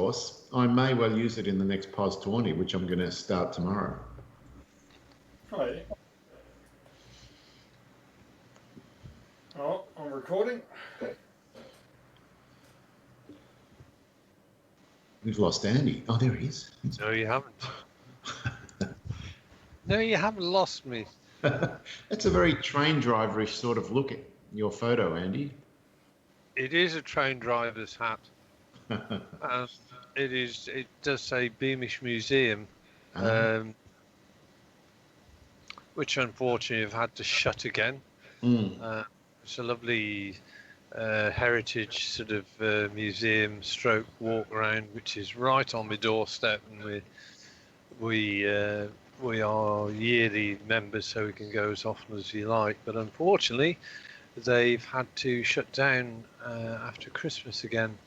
course, I may well use it in the next POS 20, which I'm going to start tomorrow. Oh, yeah. Oh, I'm recording. We've lost Andy. Oh, there he is. No, you haven't. No, you haven't lost me. That's a very train driverish sort of look at your photo, Andy. It is a train driver's hat. It does say Beamish Museum, which unfortunately have had to shut again. It's a lovely heritage sort of museum stroke walk around, which is right on my doorstep, and we are yearly members, so we can go as often as we like. But unfortunately, they've had to shut down after Christmas again.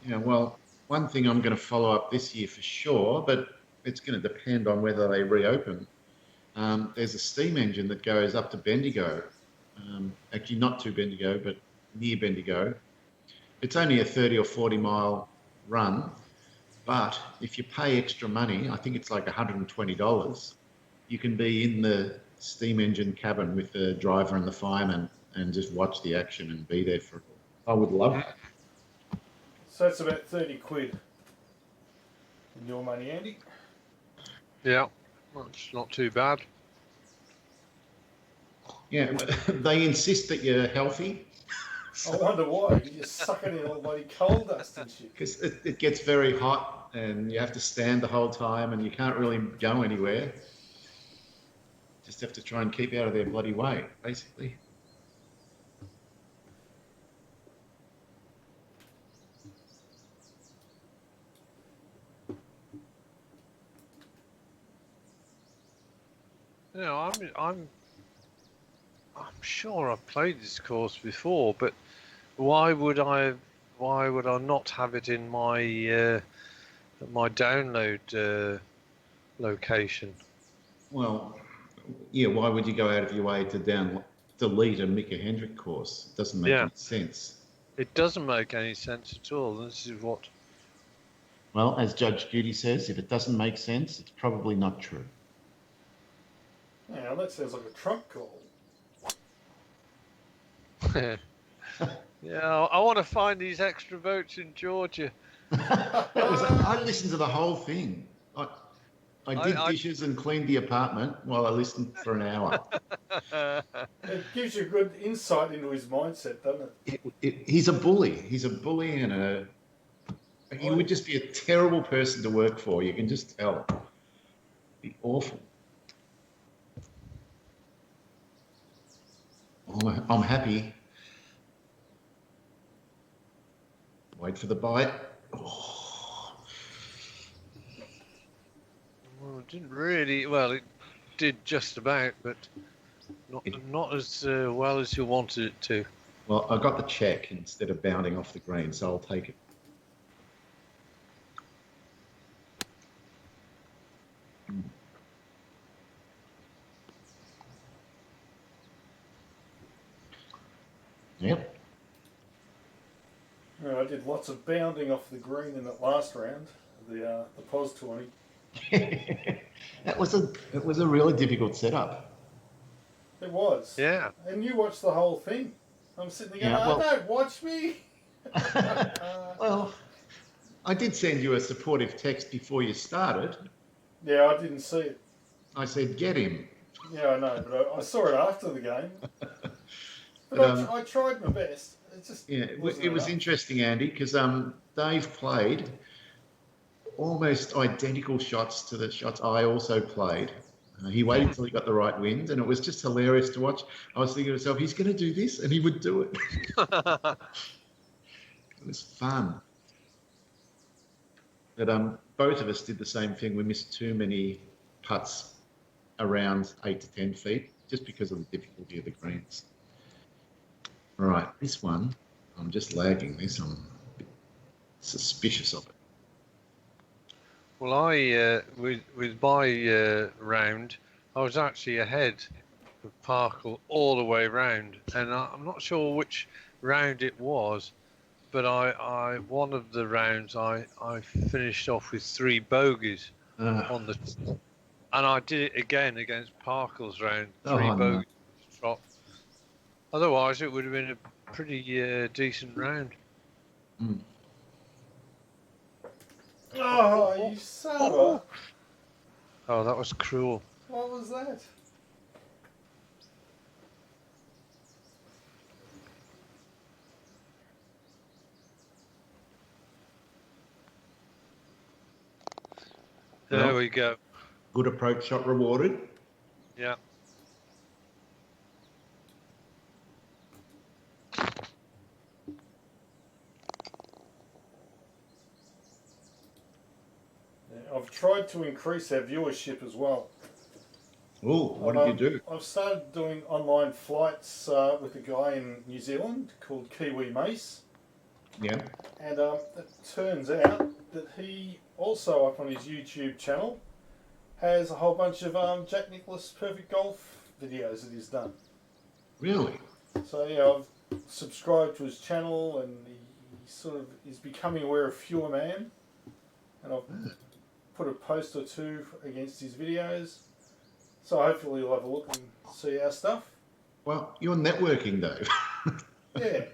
Yeah, well, one thing I'm going to follow up this year for sure, but it's going to depend on whether they reopen. There's a steam engine that goes up to Bendigo. Actually, not to Bendigo, but near Bendigo. It's only a 30 or 40 mile run, but if you pay extra money, I think it's like $120, you can be in the steam engine cabin with the driver and the fireman and just watch the action and be there for it. I would love that. So that's about 30 quid in your money, Andy. Yeah, that's not too bad. Yeah, they insist that you're healthy. I wonder why. You just suck it in all bloody coal dust and shit. Because it gets very hot and you have to stand the whole time and you can't really go anywhere. Just have to try and keep out of their bloody way, basically. You know, I'm sure I've played this course before, but why would I not have it in my my download location? Well, yeah, why would you go out of your way to delete a Mika Hendrick course? It doesn't make any sense. It doesn't make any sense at all. This is what... Well, as Judge Judy says, if it doesn't make sense, it's probably not true. Yeah, that sounds like a Trump call. Yeah, I want to find these extra votes in Georgia. I listened to the whole thing. I did dishes and cleaned the apartment while I listened for an hour. It gives you a good insight into his mindset, doesn't it? He's a bully. He's a bully and he would just be a terrible person to work for. You can just tell. Be awful. I'm happy. Wait for the bite. Oh. Well, it didn't really. Well, it did just about, but not as well as you wanted it to. Well, I got the check instead of bounding off the green, so I'll take it. Yep. Yeah, I did lots of bounding off the green in that last round, the POS 20. It was a really difficult setup. It was. Yeah. And you watched the whole thing. I'm sitting there going, don't watch me. Well, I did send you a supportive text before you started. Yeah, I didn't see it. I said, get him. Yeah, I know, but I saw it after the game. But I tried my best. It just it was interesting, Andy, because Dave played almost identical shots to the shots I also played. He waited until he got the right wind, and it was just hilarious to watch. I was thinking to myself, he's going to do this, and he would do it. It was fun. But both of us did the same thing. We missed too many putts around 8 to 10 feet just because of the difficulty of the greens. Right, this one, I'm just lagging this. I'm a bit suspicious of it. Well, with my round, I was actually ahead of Parkle all the way round, and I'm not sure which round it was, but I one of the rounds I finished off with 3 bogeys on the, and I did it again against Parkle's round, 3 bogeys trot. Otherwise, it would have been a pretty decent round. Oh, you son of a... Oh, that was cruel. What was that? There we go. Good approach shot rewarded. Yeah. I've tried to increase our viewership as well. Oh, what did you do? I've started doing online flights with a guy in New Zealand called Kiwi Mace. Yeah. And it turns out that he also, up on his YouTube channel, has a whole bunch of Jack Nicklaus Perfect Golf videos that he's done. Really? So yeah, I've subscribed to his channel, and he sort of is becoming aware of Fewer Man. And I've put a post or 2 against his videos. So hopefully you'll have a look and see our stuff. Well, you're networking, Dave. Yeah.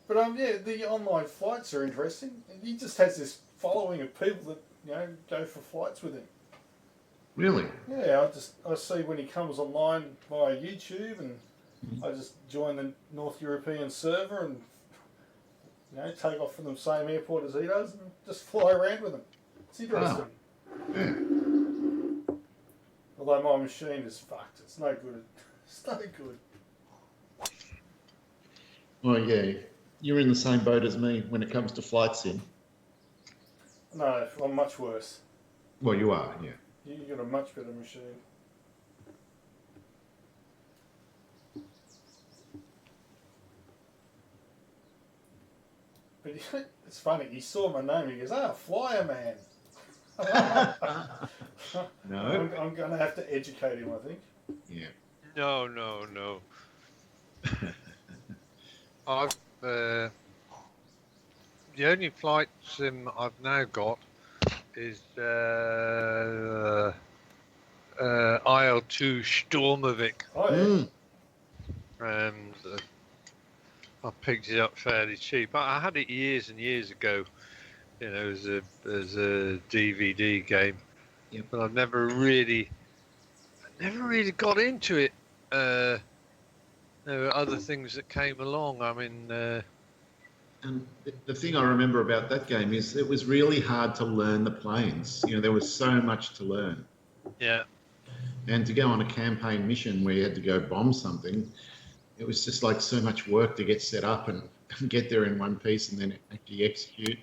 But yeah, the online flights are interesting. And he just has this following of people that, go for flights with him. Really? Yeah, I see when he comes online via YouTube, and I just join the North European server and take off from the same airport as he does and just fly around with him. It's interesting. Yeah. Although my machine is fucked. It's no good. It's no good. Well, yeah. You're in the same boat as me when it comes to flight sim. No, I'm much worse. Well, you are, yeah. You got a much better machine. But it's funny, he saw my name, he goes, Flyer Man. No. I'm going to have to educate him, I think. Yeah. No. I've the only flight sim I've now got is IL2 Stormovik. Oh, yeah. And I picked it up fairly cheap. I had it years and years ago, as a DVD game. Yep. But I've never really got into it. There were other things that came along. I mean. And the thing I remember about that game is it was really hard to learn the planes. There was so much to learn. Yeah. And to go on a campaign mission where you had to go bomb something, it was just like so much work to get set up and get there in one piece and then actually execute.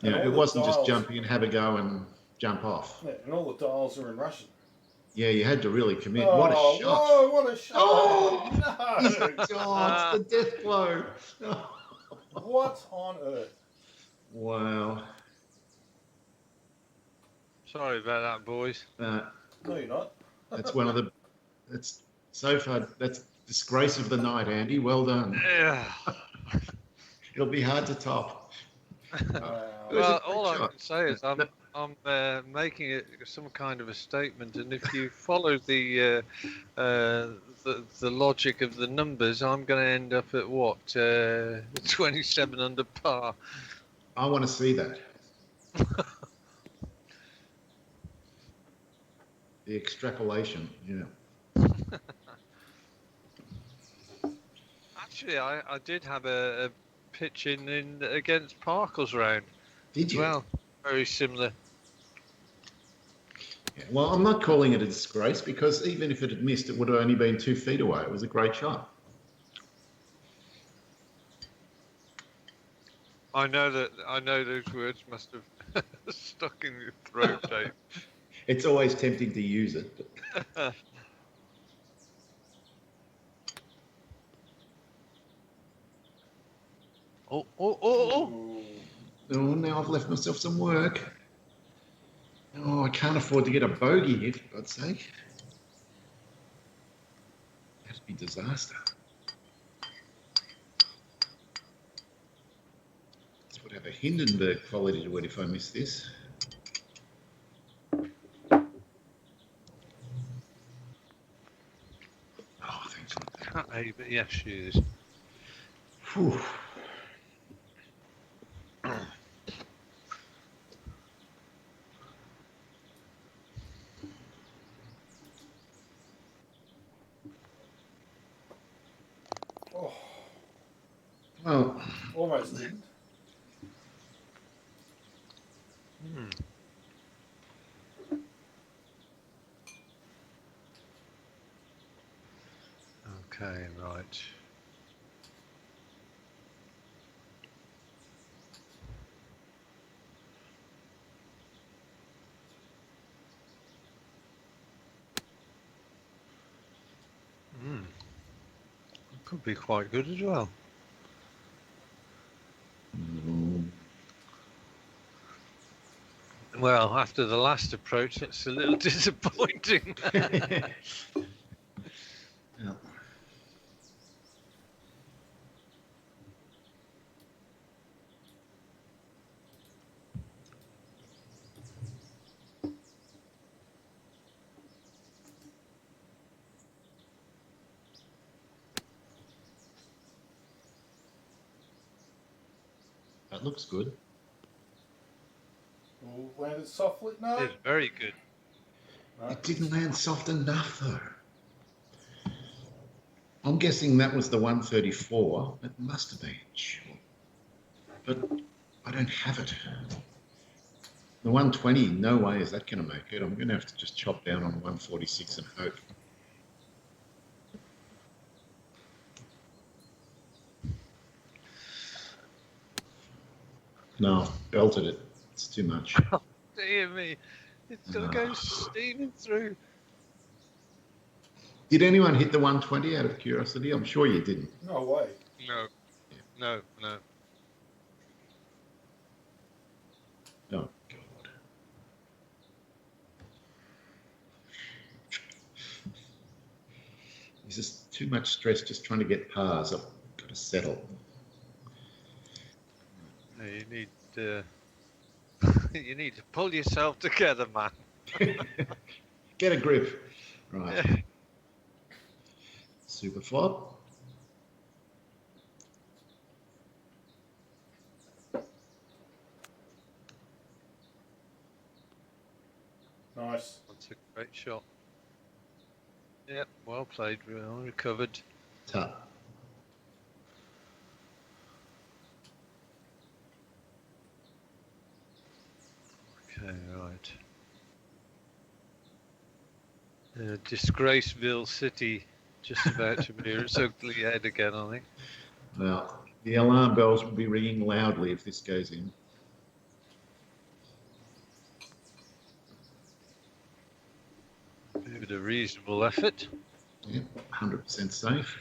It wasn't just jump in, have a go and jump off. Yeah, and all the dials are in Russian. Yeah, you had to really commit. Oh, what a shot. Whoa, what a shot. Oh, no. God, it's the death blow. What on earth? Wow. Sorry about that, boys. No, you're not. That's so far, that's disgrace of the night, Andy. Well done. Yeah. It'll be hard to top. Well, all I can say is I'm making it some kind of a statement, and if you follow the logic of the numbers, I'm going to end up at what 27 under par. I want to see that. The extrapolation, yeah. Actually, I did have a pitch in against Parkle's round. Did you? Well, very similar. Yeah, well, I'm not calling it a disgrace because even if it had missed, it would have only been 2 feet away. It was a great shot. I know those words must have stuck in your throat, Dave. It's always tempting to use it. But... Oh, now I've left myself some work. Oh, I can't afford to get a bogey here, for God's sake. That'd be disaster. a Hindenburg quality to it if I miss this. Oh, thank God. Hey, but yes, she is. Whew. Oh, Well, almost didn't. Hmm. Okay, right. Could be quite good as well. Well, after the last approach, that's a little disappointing. yeah. That looks good. We'll land it softly. No. It's very good. No. It didn't land soft enough, though. I'm guessing that was the 134. It must have been, sure. But I don't have it. The 120, no way is that going to make it. I'm going to have to just chop down on 146 and hope. No, I've belted it. It's too much. Dear me, it's going to go steaming through. Did anyone hit the 120 out of curiosity? I'm sure you didn't. No way. No, no, no. Oh, God. There's just too much stress just trying to get pars. I've got to settle. No, you need you need to pull yourself together, man. Get a grip. Right. Yeah. Super flop. Nice. That's a great shot. Yep, well played, well recovered. Tut. Okay, right. Disgraceville City just about to rear its ugly head again, I think. Well, the alarm bells will be ringing loudly if this goes in. Give it a reasonable effort. Yep, 100% safe.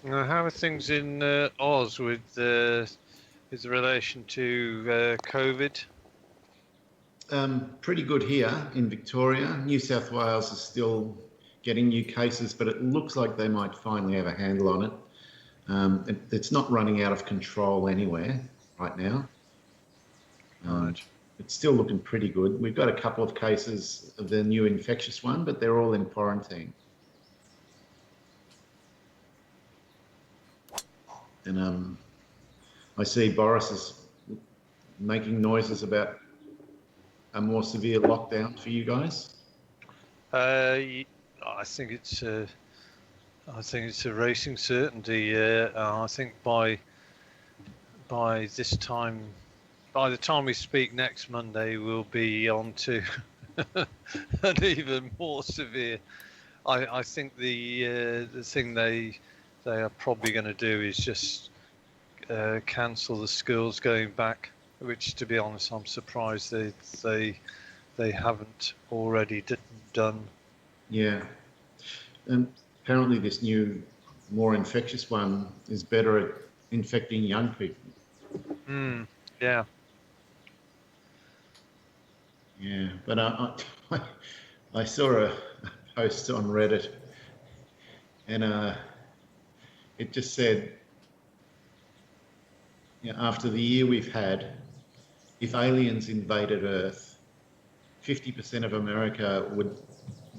Now, how are things in Oz with relation to COVID? Pretty good here in Victoria. New South Wales is still getting new cases, but it looks like they might finally have a handle on it. It's not running out of control anywhere right now. Right. It's still looking pretty good. We've got a couple of cases of the new infectious one, but they're all in quarantine. And I see Boris is making noises about a more severe lockdown for you guys. I think it's a racing certainty. I think by by the time we speak next Monday, we'll be on to an even more severe. I think the thing they are probably going to do is just cancel the schools going back, which, to be honest, I'm surprised they haven't already done. Yeah. And apparently this new, more infectious one is better at infecting young people. Yeah. Yeah, but I saw a post on Reddit, and it just said, you know, after the year we've had, if aliens invaded Earth, 50% of America would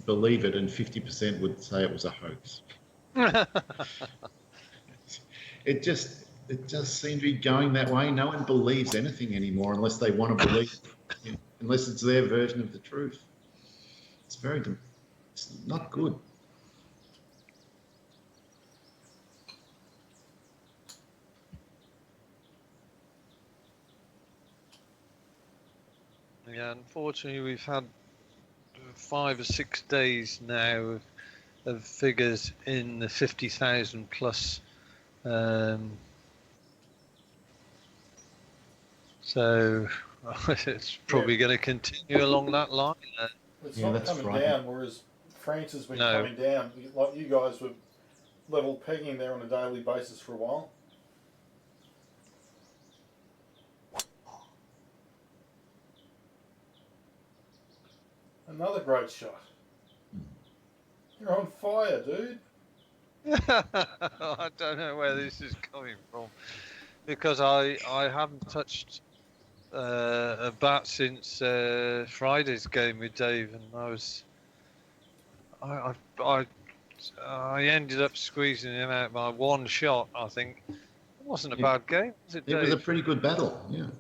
believe it, and 50% would say it was a hoax. It just seemed to be going that way. No one believes anything anymore unless they want to believe, you know, unless it's their version of the truth. It's not good. Yeah, unfortunately, we've had 5 or 6 days now of figures in the 50,000 plus. So it's probably going to continue along that line. It's Yeah, not that's coming frightening. down, whereas France has been No. coming down. Like you guys were level pegging there on a daily basis for a while. Another great shot. You're on fire, dude. I don't know where this is coming from, because I haven't touched a bat since Friday's game with Dave, and I ended up squeezing him out by one shot. I think it wasn't a bad game, was it, Dave? It was a pretty good battle. Yeah,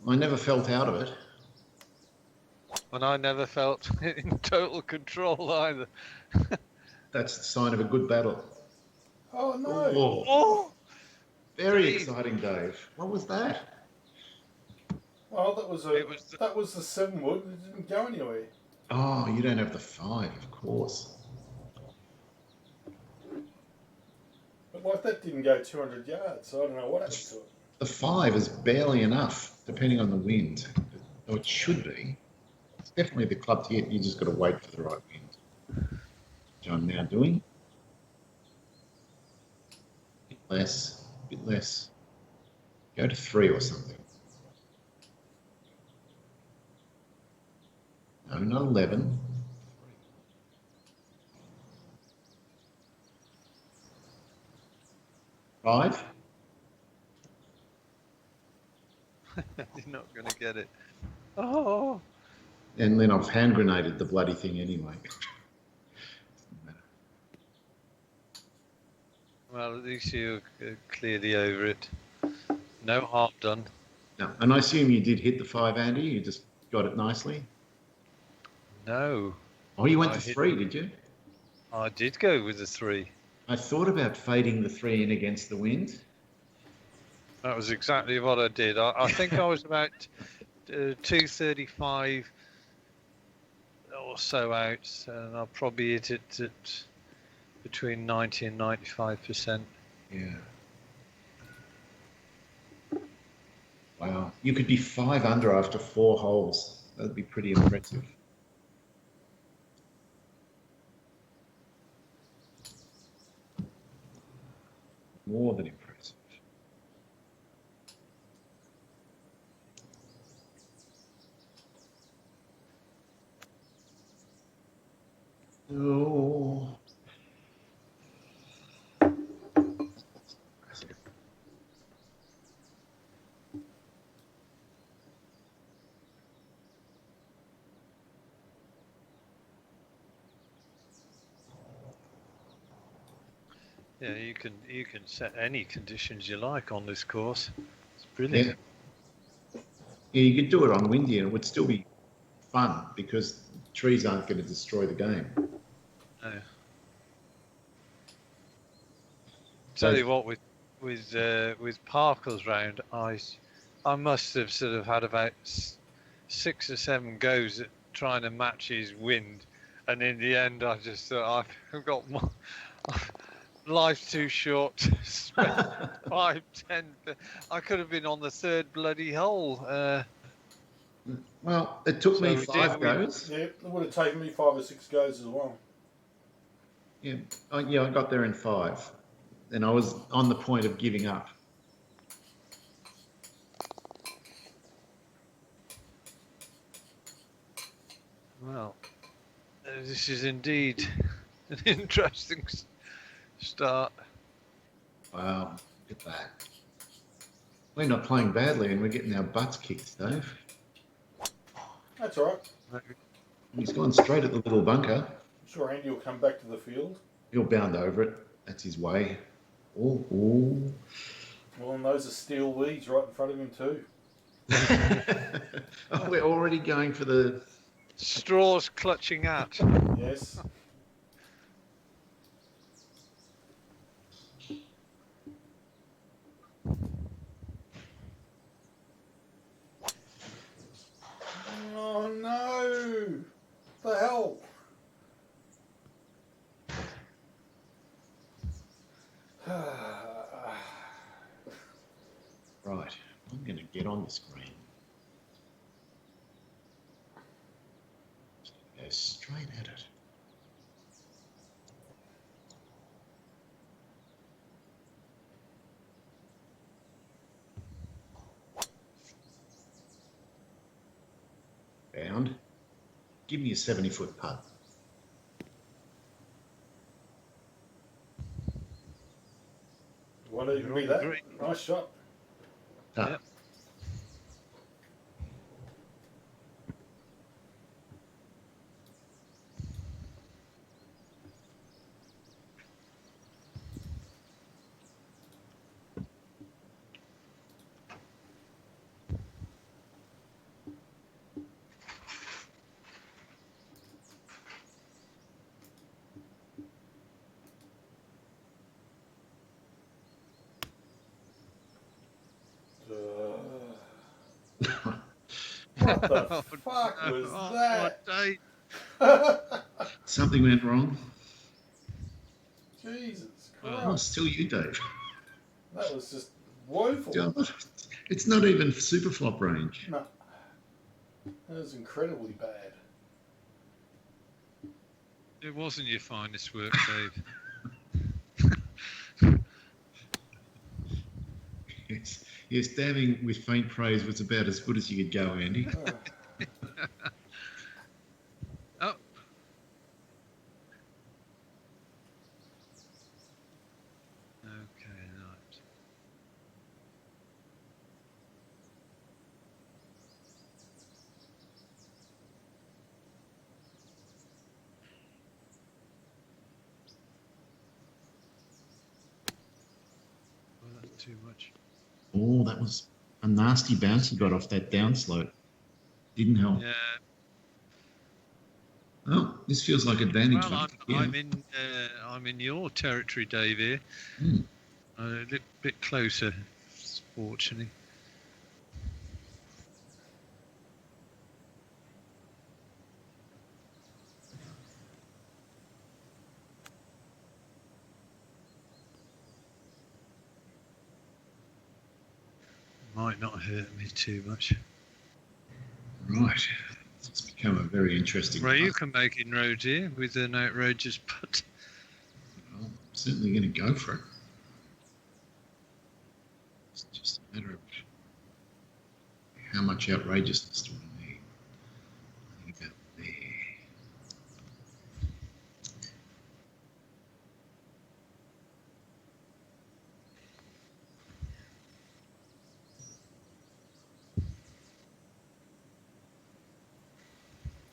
I never felt out of it. And I never felt in total control either. That's the sign of a good battle. Oh no! Oh, very Dave. exciting, Dave. What was that? Well, that was the 7-wood. It didn't go anywhere. Oh, you don't have the 5, of course. But like that didn't go 200 yards, so I don't know what happened to it. The 5 is barely enough, depending on the wind. Though it should be. It's definitely the club to hit. You just got to wait for the right wind, which I'm now doing. A bit less. Go to 3 or something. No, not 11. 5. You're not going to get it. Oh. And then I've hand grenaded the bloody thing anyway. Well, at least you're clearly over it. No harm done. No, and I assume you did hit the 5, Andy. You just got it nicely. No. Oh, you went to 3, did you? I did go with the 3. I thought about fading the 3 in against the wind. That was exactly what I did. I think I was about 235 or so out, and I'll probably hit it at between 90 and 95%. Yeah. Wow. You could be 5 under after 4 holes. That'd be pretty impressive. More than impressive. Oh. Yeah, you can set any conditions you like on this course. It's brilliant. Yeah, you could do it on windy and it would still be fun because trees aren't going to destroy the game. No. Tell you what, with with Parkles round, I must have sort of had about 6 or 7 goes at trying to match his wind, and in the end, I just thought I've got more. Life's too short to spend 5, 10. I could have been on the third bloody hole. Well, it took me So we did. 5 goes. Yeah, it would have taken me 5 or 6 goes as well. Yeah, I got there in 5, and I was on the point of giving up. Well, this is indeed an interesting start. Wow, look at that. We're not playing badly, and we're getting our butts kicked, Dave. That's all right. He's gone straight at the little bunker. I'm sure Andy will come back to the field. He'll bound over it. That's his way. Oh, oh. Well, and those are steel weeds right in front of him too. Oh, we're already going for the Straws clutching at. Yes. Oh no! What the hell? right. I'm going to get on the screen. Go straight at it. Bound. Give me a 70-foot putt. Won't even be that. Nice shot. Yep. What the fuck was that? Something went wrong. Jesus Oh, Christ. still you, Dave. That was just woeful. It's not even super flop range. No. That was incredibly bad. It wasn't your finest work, Dave. Yes, damning with faint praise was about as good as you could go, Andy. Oh. Okay, right. Well, that's too much. Oh, that was a nasty bounce he got off that downslope. Didn't help. Yeah. Oh, this feels like advantage. Well, I'm in your territory, Dave. Here, a little bit closer, fortunately. Might not hurt me too much. Right. It's become a very interesting. Well, you can make inroads here with an outrageous putt. Well, I'm certainly going to go for it. It's just a matter of how much outrageousness do I need. I think about there.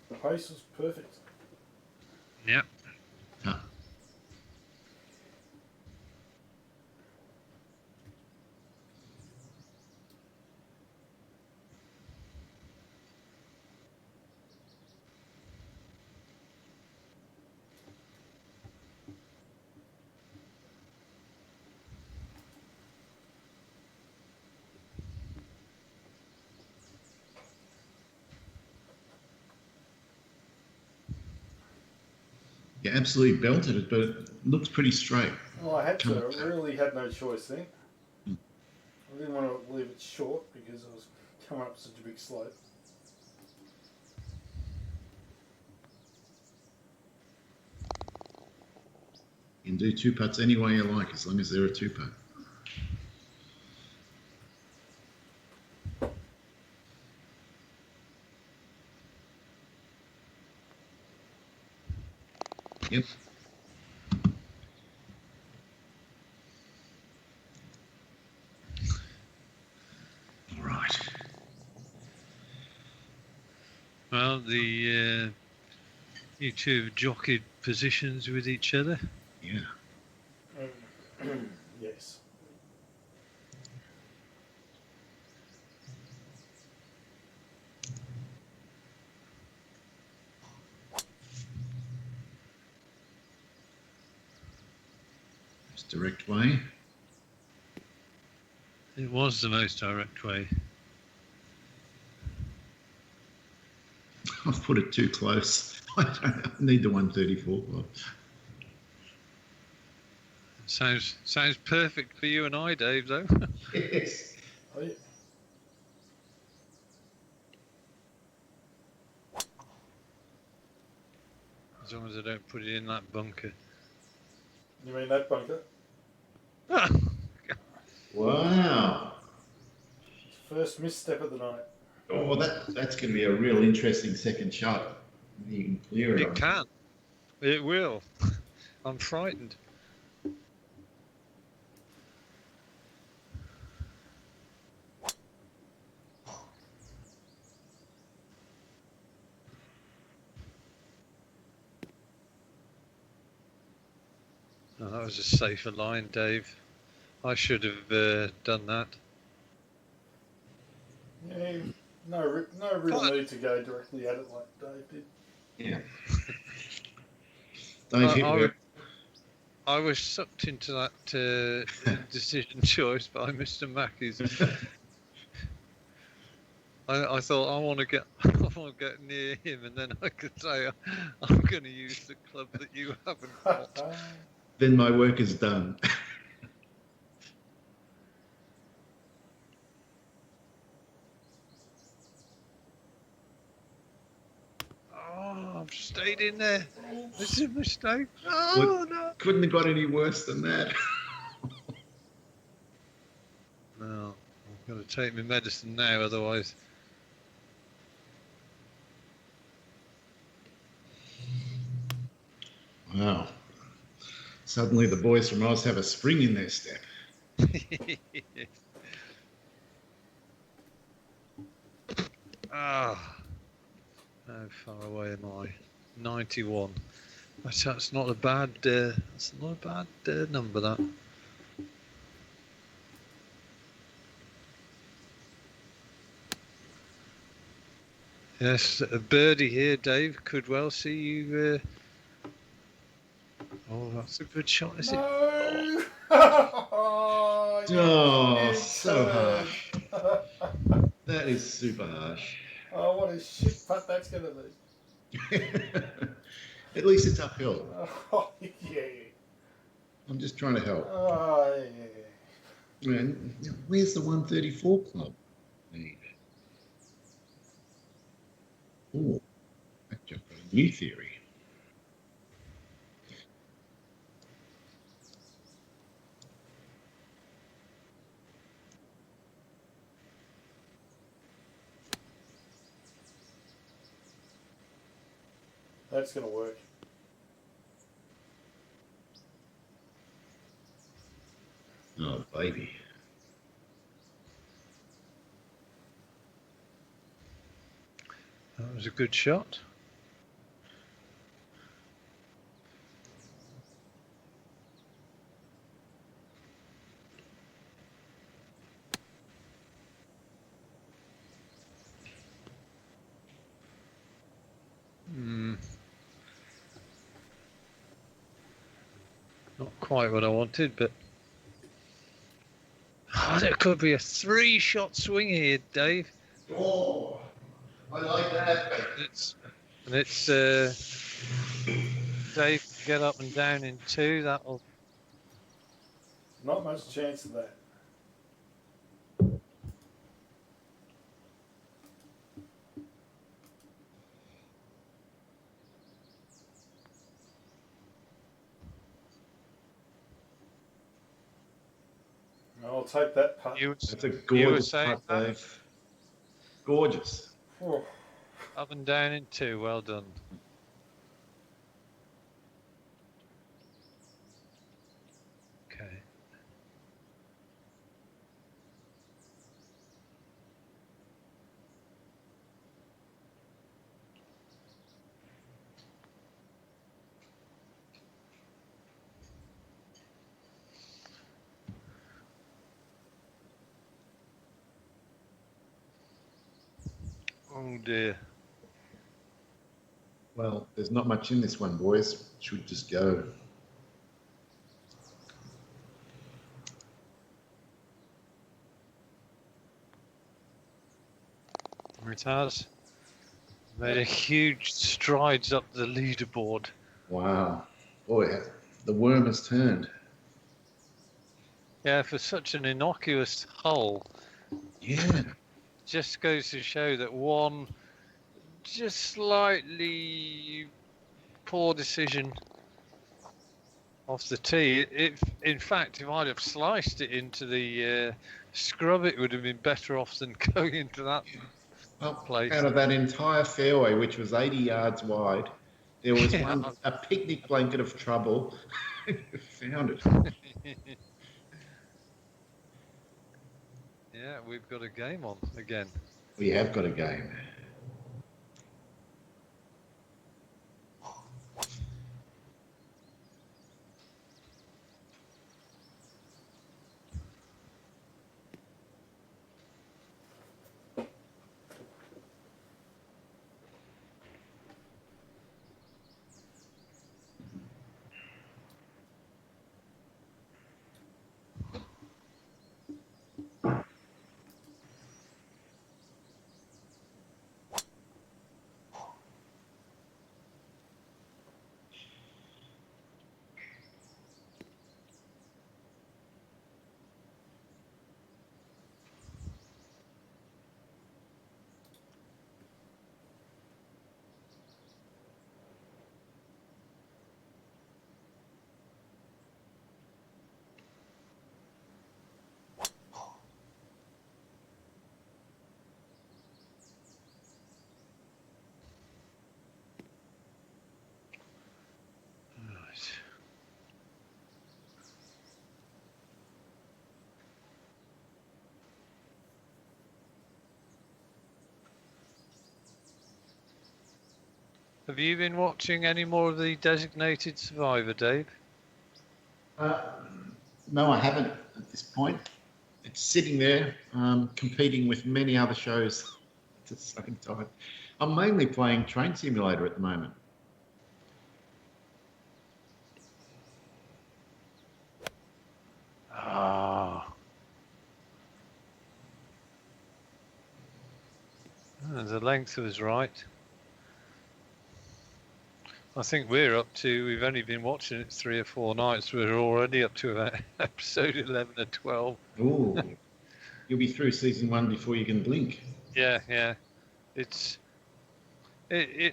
The pace was perfect. Yep. Ah. You absolutely belted it, but it looks pretty straight. Well, I had to. I really had no choice then. I didn't want to leave it short because I was coming up such a big slope. You can do 2-putts any way you like, as long as they're a 2-putt. Yep. All right. Well, the you two have jockeyed positions with each other. Yeah. Yes. Just direct way. It was the most direct way. I've put it too close. I don't need the 134 club. Sounds perfect for you and I, Dave, though. Yes. Oh, yeah. As long as I don't put it in that bunker. You mean that bunker? Wow. First misstep of the night. Oh, that's going to be a real interesting second shot. You can clear it. It can. It will. I'm frightened. Oh, that was a safer line, Dave. I should have done that. Yeah, no real need to go directly at it like Dave did. Yeah. Don't hit me. I was sucked into that decision choice by Mr. Mackey's. I thought I want to get near him, and then I could say I'm going to use the club that you haven't got. Then my work is done. Oh, I've stayed in there. This is a mistake. Oh, no. Couldn't have got any worse than that. No, I've got to take my medicine now, otherwise. Wow. Suddenly the boys from Oz have a spring in their step. Ah, how far away am I? 91. That's not a bad. That's not a bad number. That. Yes, a birdie here, Dave. Could well see you. Oh, that's a good shot, is it? No! Oh, so harsh. That is super harsh. Oh, what a shit putt that's going to be. At least it's uphill. Oh, yeah. I'm just trying to help. Oh, yeah. Man, where's the 134 club? Oh, I've just got a new theory. That's going to work. Oh, baby. That was a good shot. Not quite what I wanted, but there could be a 3-shot swing here, Dave. Oh, I like that. It's Dave. get up and down in 2. That'll. Not much chance of that. I'll take that putt. That's a You were gorgeous saying putt, that? Dave. Gorgeous. Whew. Up and down in 2. Well done. Okay. Oh dear. Well, there's not much in this one, boys. Should just go. It has made a huge strides up the leaderboard. Wow. Boy, the worm has turned. Yeah, for such an innocuous hole, Yeah. just goes to show that one just slightly poor decision off the tee. If, in fact, if I'd have sliced it into the scrub, it would have been better off than going into that Well, place. out of that entire fairway, which was 80 yards wide, there was Yeah. a picnic blanket of trouble. Found it. Yeah, we've got a game on again. We have got a game. Right. Have you been watching any more of the Designated Survivor, Dave? No, I haven't at this point. It's sitting there, competing with many other shows at the same time. I'm mainly playing Train Simulator at the moment. Ah. The length was right. I think we're up to, we've only been watching it 3 or 4 nights. We're already up to about episode 11 or 12. Ooh, you'll be through season 1 before you can blink. Yeah. It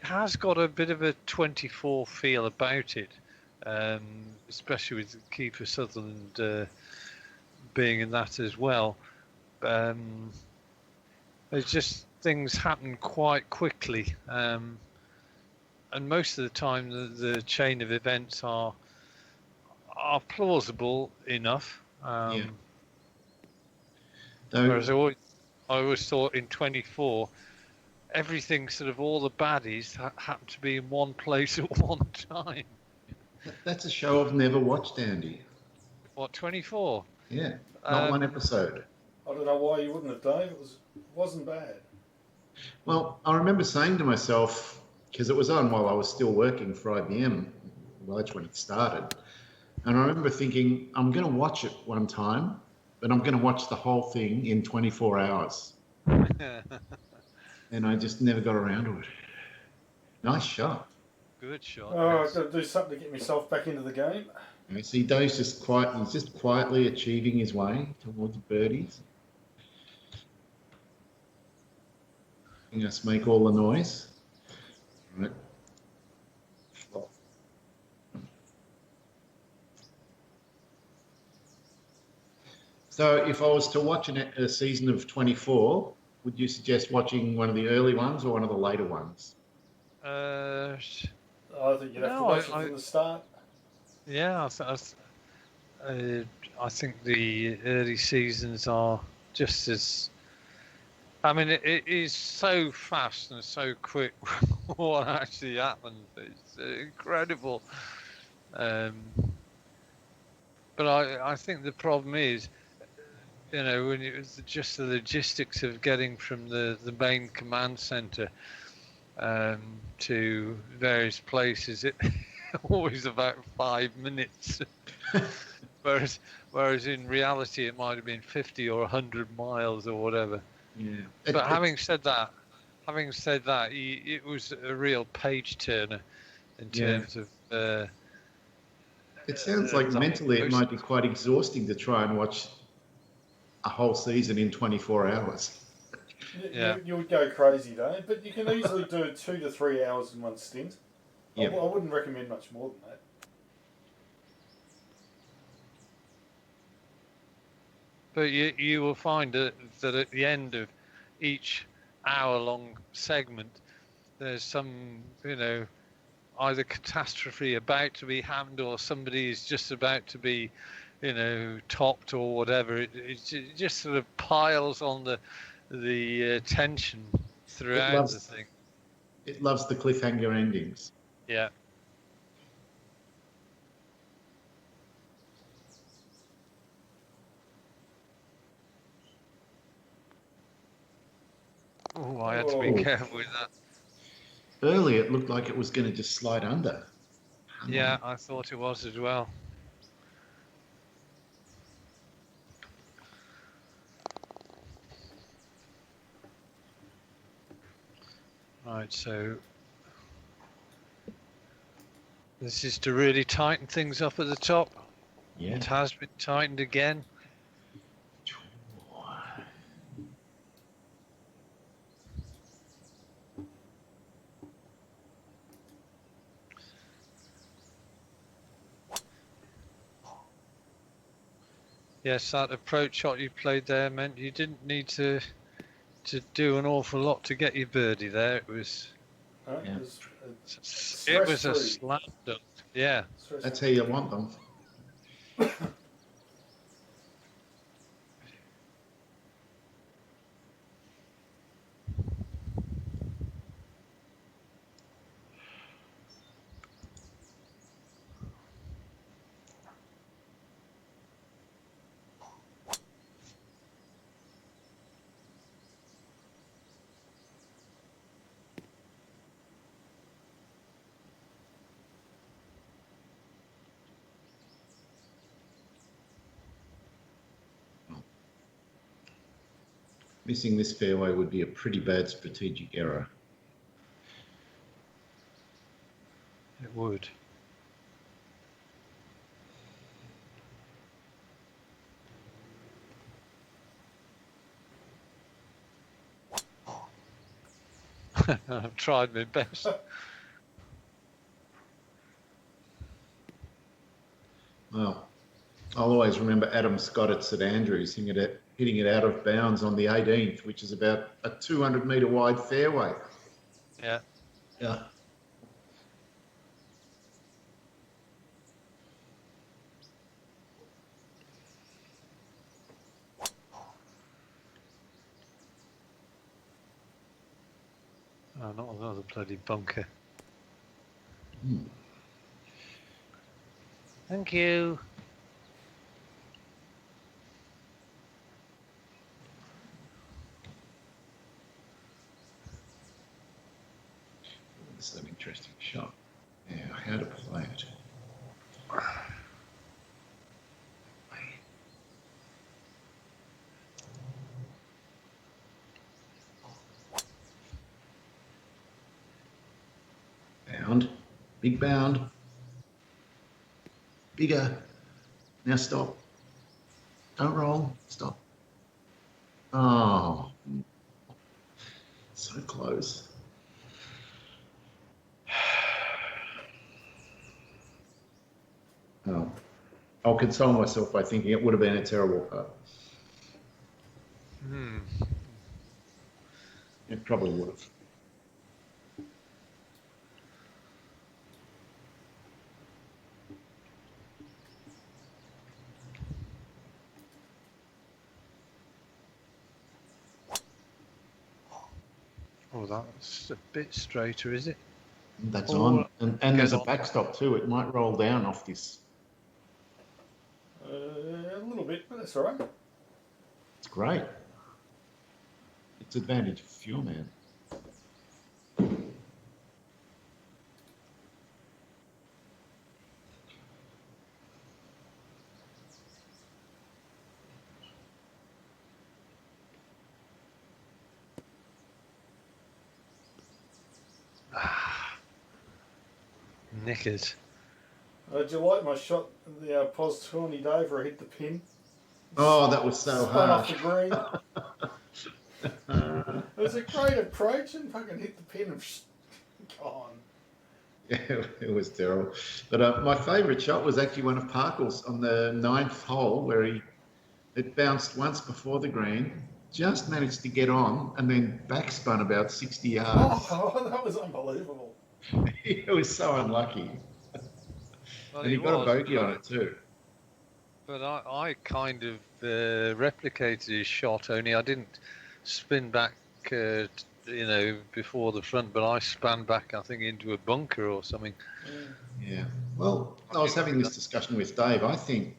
has got a bit of a 24 feel about it, especially with Kiefer Sutherland being in that as well. There's just things happen quite quickly, and most of the time the chain of events are plausible enough. Yeah. Whereas I always thought in 24, everything, sort of all the baddies happen to be in one place at one time. That's a show I've never watched, Andy. What, 24? Yeah, not one episode. I don't know why you wouldn't have, Dave. It wasn't bad. Well, I remember saying to myself, because it was on while I was still working for IBM, well, that's when it started. And I remember thinking, I'm going to watch it one time, but I'm going to watch the whole thing in 24 hours. And I just never got around to it. Nice shot. good shot. Oh, I've Yes. got to do something to get myself back into the game. You see, Dave's just he's just quietly achieving his way towards birdies. Letting us make all the noise. All right. So if I was to watch a season of 24, would you suggest watching one of the early ones or one of the later ones? Uh, I think you'd have to no, watch it from the start. yeah, I think the early seasons are just as. I mean, it is so fast and so quick. What actually happens? It's incredible. Um, but I think the problem is, when it's just the logistics of getting from the main command center to various places. It always about 5 minutes. Whereas in reality it might have been 50 or 100 miles or whatever. Yeah. But having said that, it was a real page turner in terms of It sounds like the whole mentally it might be process. quite exhausting to try and watch a whole season in 24 hours. Yeah. You would go crazy though, but you can easily do 2 to 3 hours in one stint. Yep. I wouldn't recommend much more than that. But you will find that at the end of each hour-long segment, there's some, either catastrophe about to be happened or somebody is just about to be, topped or whatever. It just sort of piles on the tension It throughout the loves thing. it loves the cliffhanger endings. Yeah. Oh, I had to be careful with that. Earlier, it looked like it was going to just slide under. Yeah, I thought it was as well. Right, so this is to really tighten things up at the top. Yeah. It has been tightened again. Yes, that approach shot you played there meant you didn't need to do an awful lot to get your birdie there. It was it was a slam dunk. Yeah. That's how you want them. Missing this fairway would be a pretty bad strategic error. It would. I've tried my best. Well, I'll always remember Adam Scott at St Andrews hitting it out of bounds on the 18th, which is about a 200-metre wide fairway. Yeah. Yeah. Oh, not another bloody bunker. Thank you. This is an interesting shot. Now, how to play it? Bound. Big bound. Bigger. Now stop. Don't roll. Stop. Oh, so close. Oh, I'll console myself by thinking it would have been a terrible putt. It probably would have. Oh, that's a bit straighter, is it? That's on. And there's a on. backstop too. It might roll down off this. A little bit, but that's all right. It's great. It's advantage for fuel, man. Knickers. Did you like my shot, the pos 20 Dave, where I hit the pin? Oh, that was so Spun off harsh. the green. It was a great approach and fucking hit the pin and gone. Yeah, it was terrible. But my favourite shot was actually one of Parkle's on the 9th hole where it bounced once before the green, just managed to get on and then backspun about 60 yards. Oh, that was unbelievable. It was so unlucky. Well, And he got a bogey on it too. But I kind of replicated his shot, only I didn't spin back, before the front, but I span back, I think, into a bunker or something. Yeah. Well, I was having this discussion with Dave. I think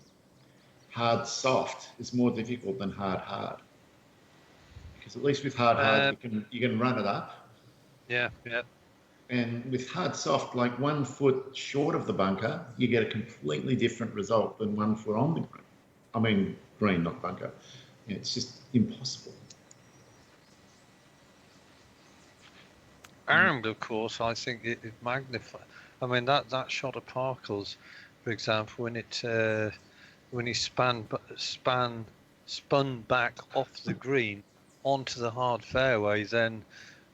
hard soft is more difficult than hard hard. Because at least with hard hard you can run it up. Yeah. And with hard soft, like 1 foot short of the bunker, you get a completely different result than 1 foot on the green. I mean, green, not bunker. Yeah, it's just impossible. And of course, I think it magnifies. I mean, that shot of Parkle's, for example, when he spun back off the green onto the hard fairway, then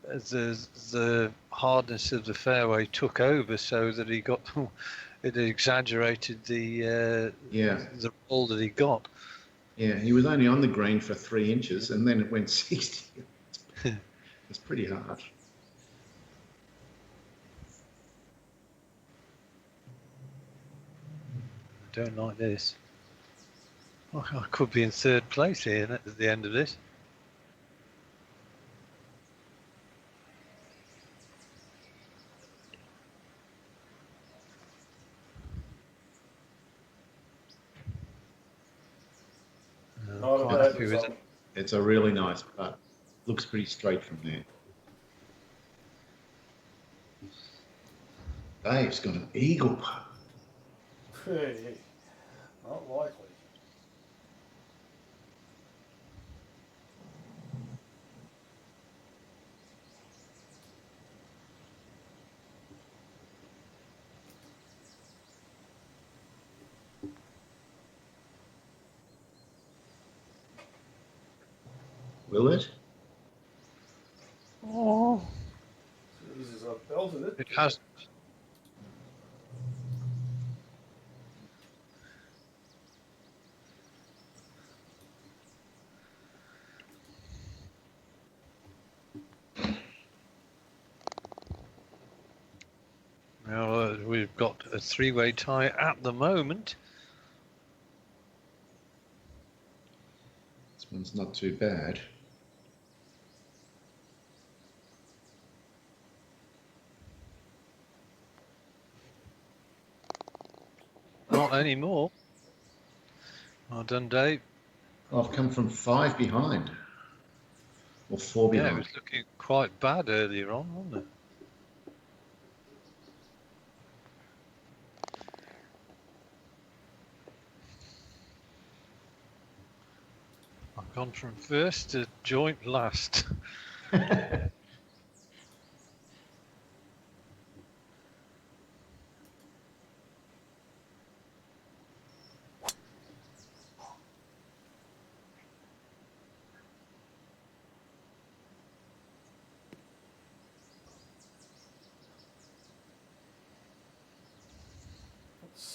the hardness of the fairway took over, so that he got it exaggerated the roll that he got. Yeah, he was only on the green for 3 inches, and then it went 60. It's pretty hard. I don't like this. Oh, I could be in 3rd place here at the end of this. It's a really nice putt. Looks pretty straight from there. Dave's got an eagle putt. Hey, not likely. Will it? Oh. Jesus, I've belted it. It has. Now we've got a 3-way tie at the moment. This one's not too bad. Not anymore. Well done, Dave. I've come from 5 behind. Or 4 behind. Yeah, it was looking quite bad earlier on, wasn't it? I've gone from first to joint last.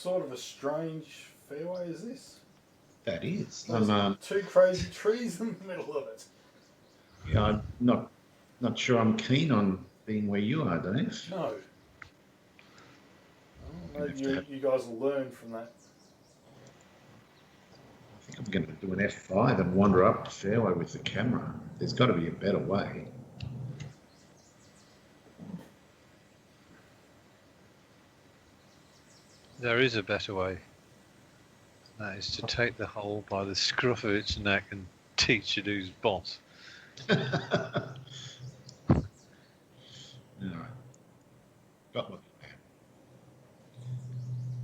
sort of a strange fairway is this? That is. There's two crazy trees in the middle of it. Yeah, I'm not sure I'm keen on being where you are, Dave. No. Well, Gonna maybe have to you guys will learn from that. I think I'm going to do an F5 and wander up the fairway with the camera. There's got to be a better way. There is a better way. That is to take the hole by the scruff of its neck and teach it who's boss. All right. Got my plan.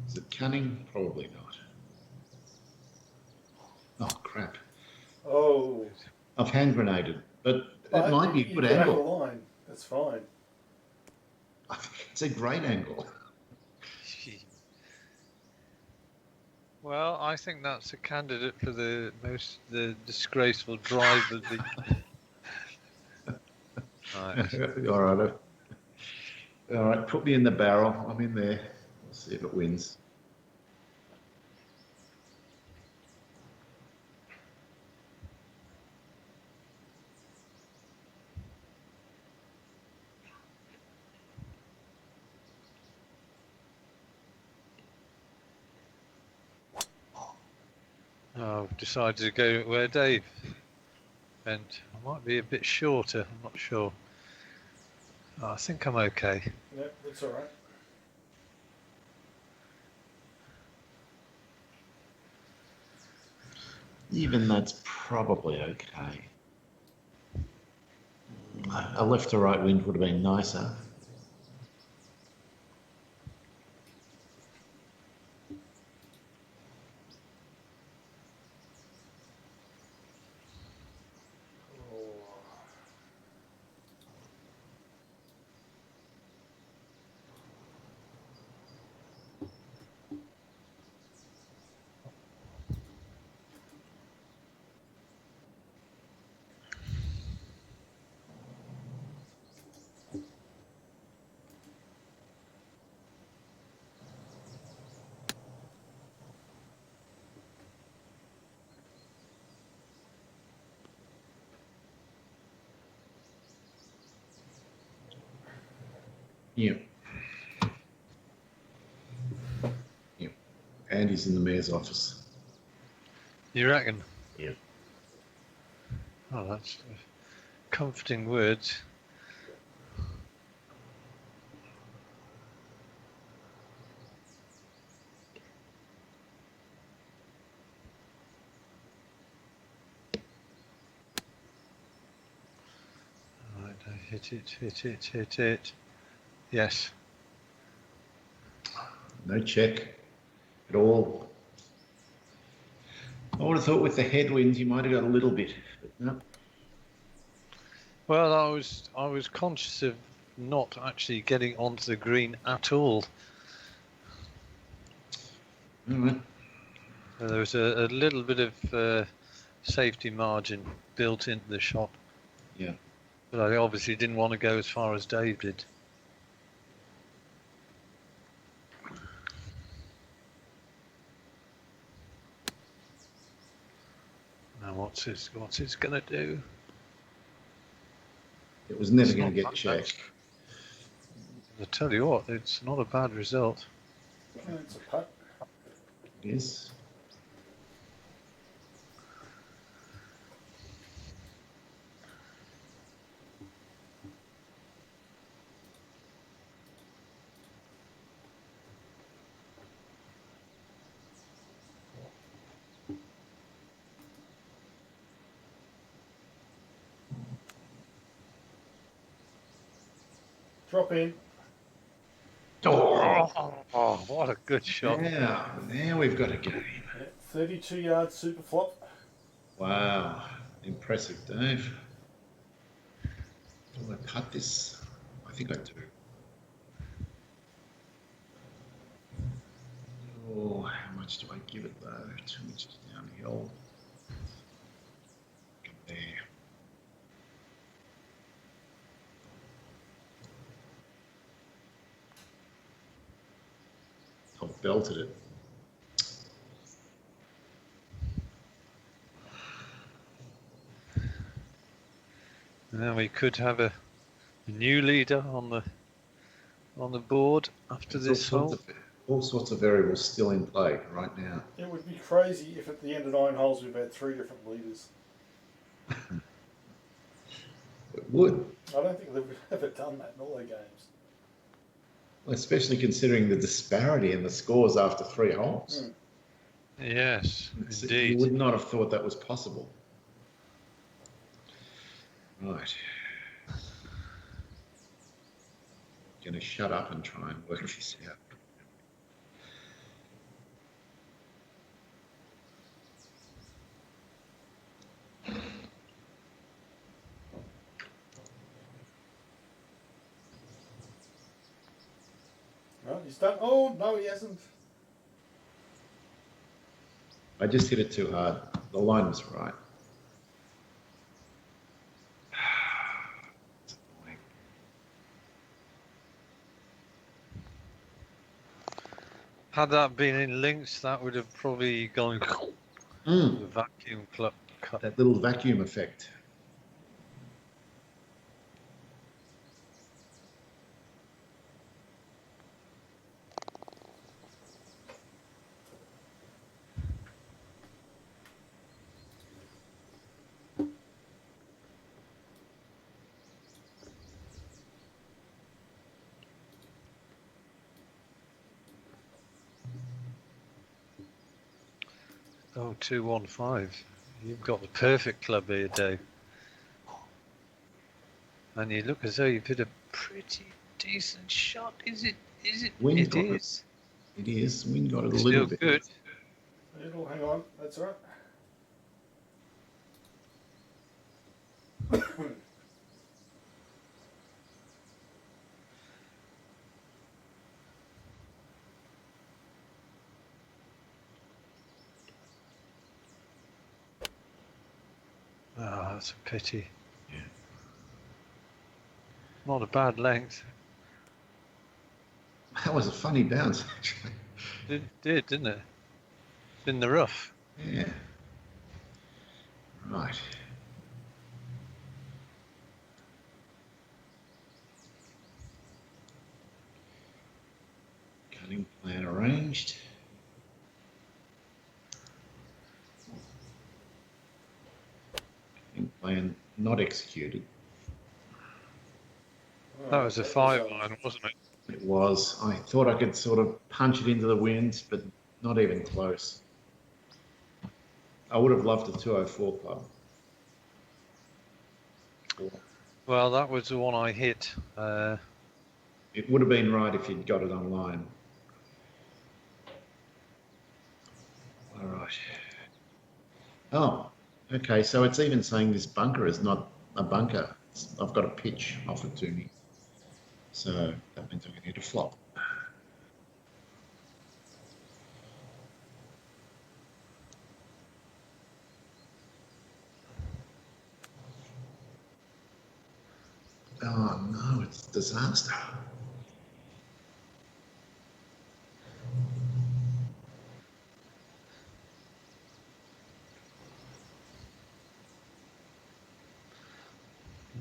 Is it cunning? Probably not. Oh, crap. Oh. I've hand grenaded, but it might be a you good get out of the angle. line. That's fine. I think it's a great angle. Well, I think that's a candidate for the disgraceful drive of the. Right. All right. All right. Put me in the barrel. I'm in there. We'll see if it wins. I've decided to go where Dave and I might be a bit shorter. I'm not sure. I think I'm okay. Yep, that's all right. Even that's probably okay. A left to right wind would have been nicer. Yeah. Yeah. Andy's in the mayor's office. You reckon? Yeah. Oh, that's comforting words. Right, hit it. Yes. No check at all. I would have thought with the headwinds you might have got a little bit, but no. Well, I was conscious of not actually getting onto the green at all. All right. There was a little bit of safety margin built into the shot. Yeah. But I obviously didn't want to go as far as Dave did. Now what's it gonna do? It was never It's going to not get bad. checked. I tell you what, it's not a bad result. It's a putt. It is. Drop in. Oh, what a good shot. Now we've got a game. Yeah, 32 yard super flop. Wow. Impressive, Dave. Do I putt this? I think I do. Oh, how much do I give it though? 2 inches downhill. Get there. I've belted it. we could have a new leader on the board after There's this hole. all sorts of variables still in play right now. It would be crazy if at the end of 9 holes we've had 3 different leaders. It would, I don't think they've ever done that in all their games. especially considering the disparity in the scores after 3 holes. Yes, You indeed. would not have thought that was possible. Right. Going to shut up and try and work this out. No, he's done. Oh, no, he hasn't. I just hit it too hard. The line was right. It's annoying. Had that been in links, that would have probably gone the vacuum cut. That little vacuum effect. Oh, 215. You've got the perfect club here, Dave. And you look as though you've hit a pretty decent shot. Is it? Wind It got it. is. It is. Wind got it a Still little bit. good. It'll hang on. That's all right. Ah, that's a pity. Yeah. Not a bad length. That was a funny bounce, actually. It did, didn't it? In the rough. Yeah. Right. Cutting plan arranged. Cutting plan not executed. That was a 5-iron, wasn't it? It was. I thought I could sort of punch it into the wind, but not even close. I would have loved a 204 club. Well, that was the one I hit. It would have been right if you'd got it online. All right. Oh, okay. So it's even saying this bunker is not a bunker. I've got a pitch offered to me. So that means I'm going to hit a flop. Oh no, it's a disaster.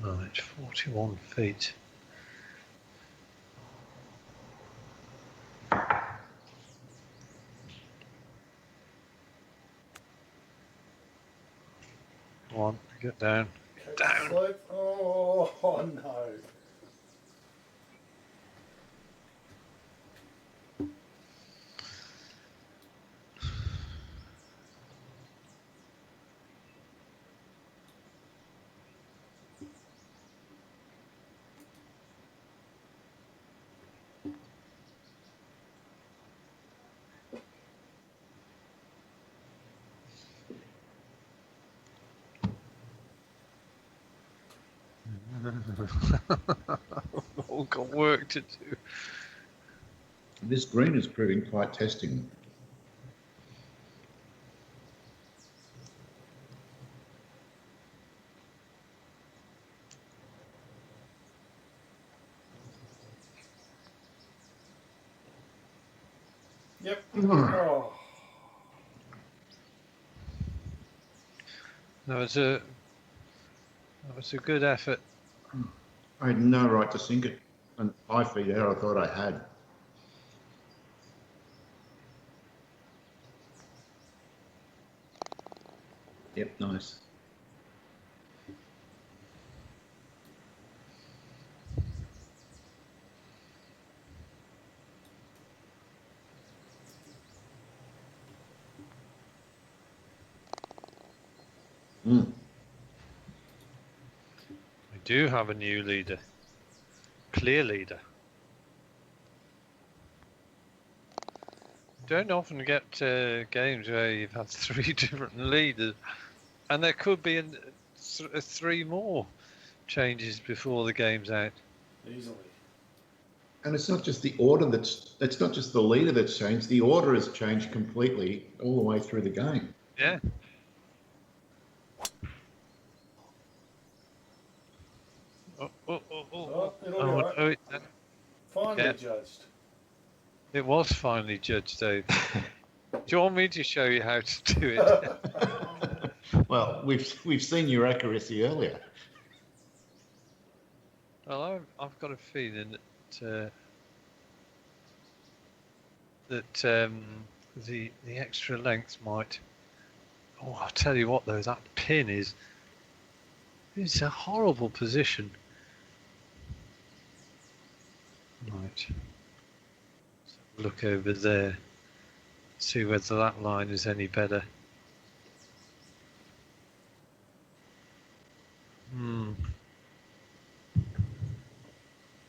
No, it's 41 feet. One, get down. Down. Slope. Oh, no. All got work to do. This green is proving quite testing. Yep. Oh. That was a good effort. I had no right to sink it. And 5 feet out, I thought I had. Yep, nice. Mm. We do have a new leader. Clear leader. Don't often get games where you've had 3 different leaders, and there could be 3 more changes before the game's out. Easily. And it's not just the order it's not just the leader that's changed. The order has changed completely all the way through the game. Yeah. It'll be all right. Oh, Finally judged. it was finally judged, Dave. Do you want me to show you how to do it? Well, we've seen your accuracy earlier. Well, I've got a feeling that the extra length might. Oh, I'll tell you what, though, that pin is. It's a horrible position. Right. So look over there. See whether that line is any better.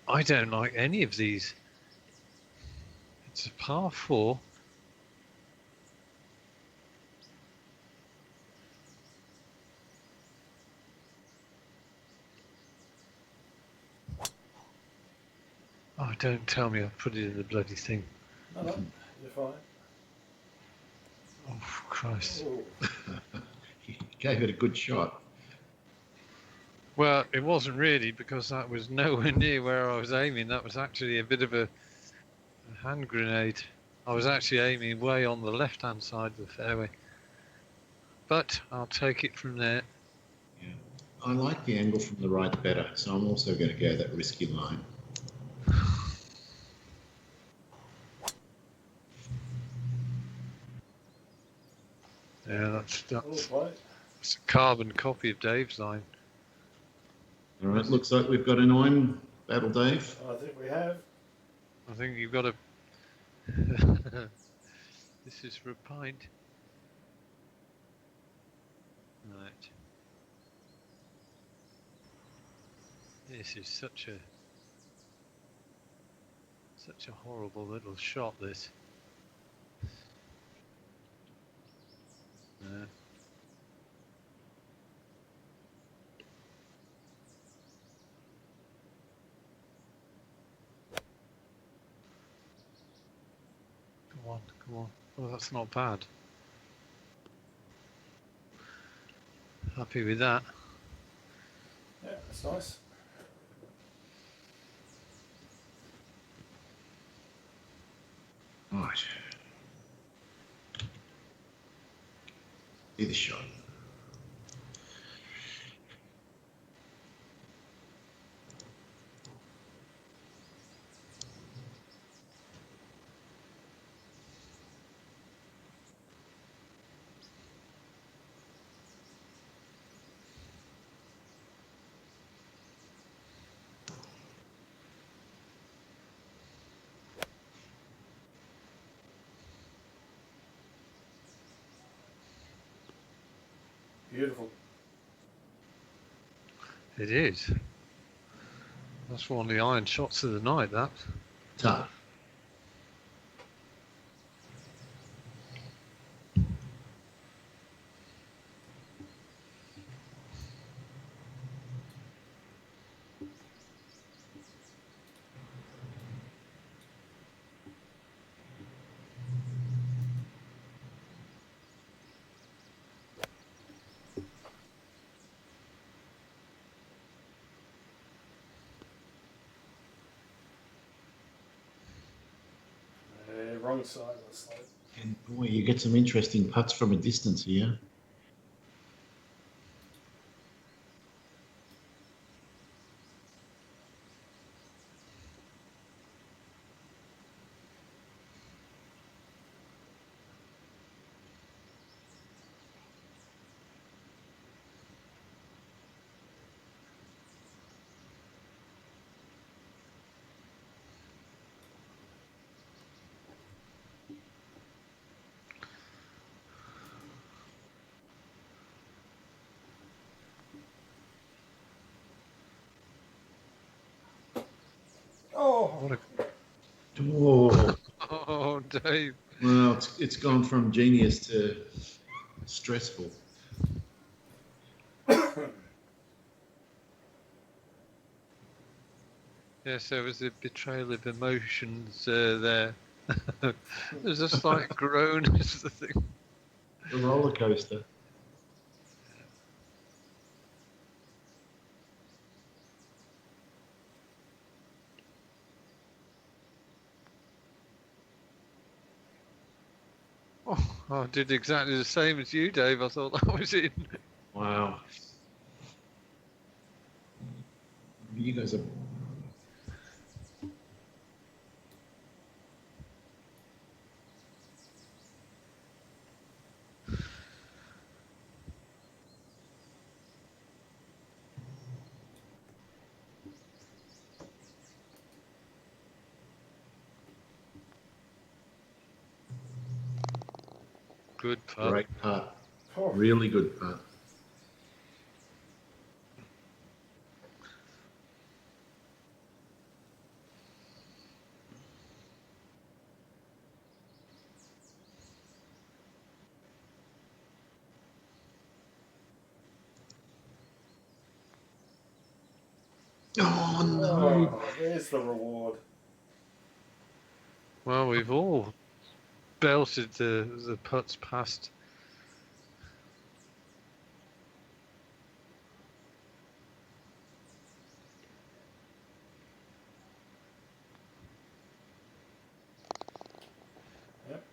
I don't like any of these. It's a par 4. Oh, don't tell me I've put it in the bloody thing. No, you're fine. Oh, Christ. You gave it a good shot. Well, it wasn't really, because that was nowhere near where I was aiming. That was actually a bit of a hand grenade. I was actually aiming way on the left-hand side of the fairway. But I'll take it from there. Yeah. I like the angle from the right better, so I'm also going to go that risky line. Yeah, that's a carbon copy of Dave's line. All right, looks like we've got an iron battle, Dave. I think we have. I think you've got a... This is for a pint. Right. This is such a horrible little shot, this. Come on. Oh, that's not bad. Happy with that. Yeah, that's nice. Right. See the shot. Beautiful. It is. That's one of the iron shots of the night, that. Tough. Wrong side of the slope. And boy, you get some interesting putts from a distance here. What a... Oh, Oh, Dave. well, it's gone from genius to stressful. Yes, there was a betrayal of emotions there. There's a slight groan as the thing. A roller coaster. Oh, I did exactly the same as you, Dave. I thought that was in. Wow. You guys are. Good putt. Great putt. Oh. Really good putt. Oh, no. Oh, there's the reward. Well, we've all belted the putts past. Yep.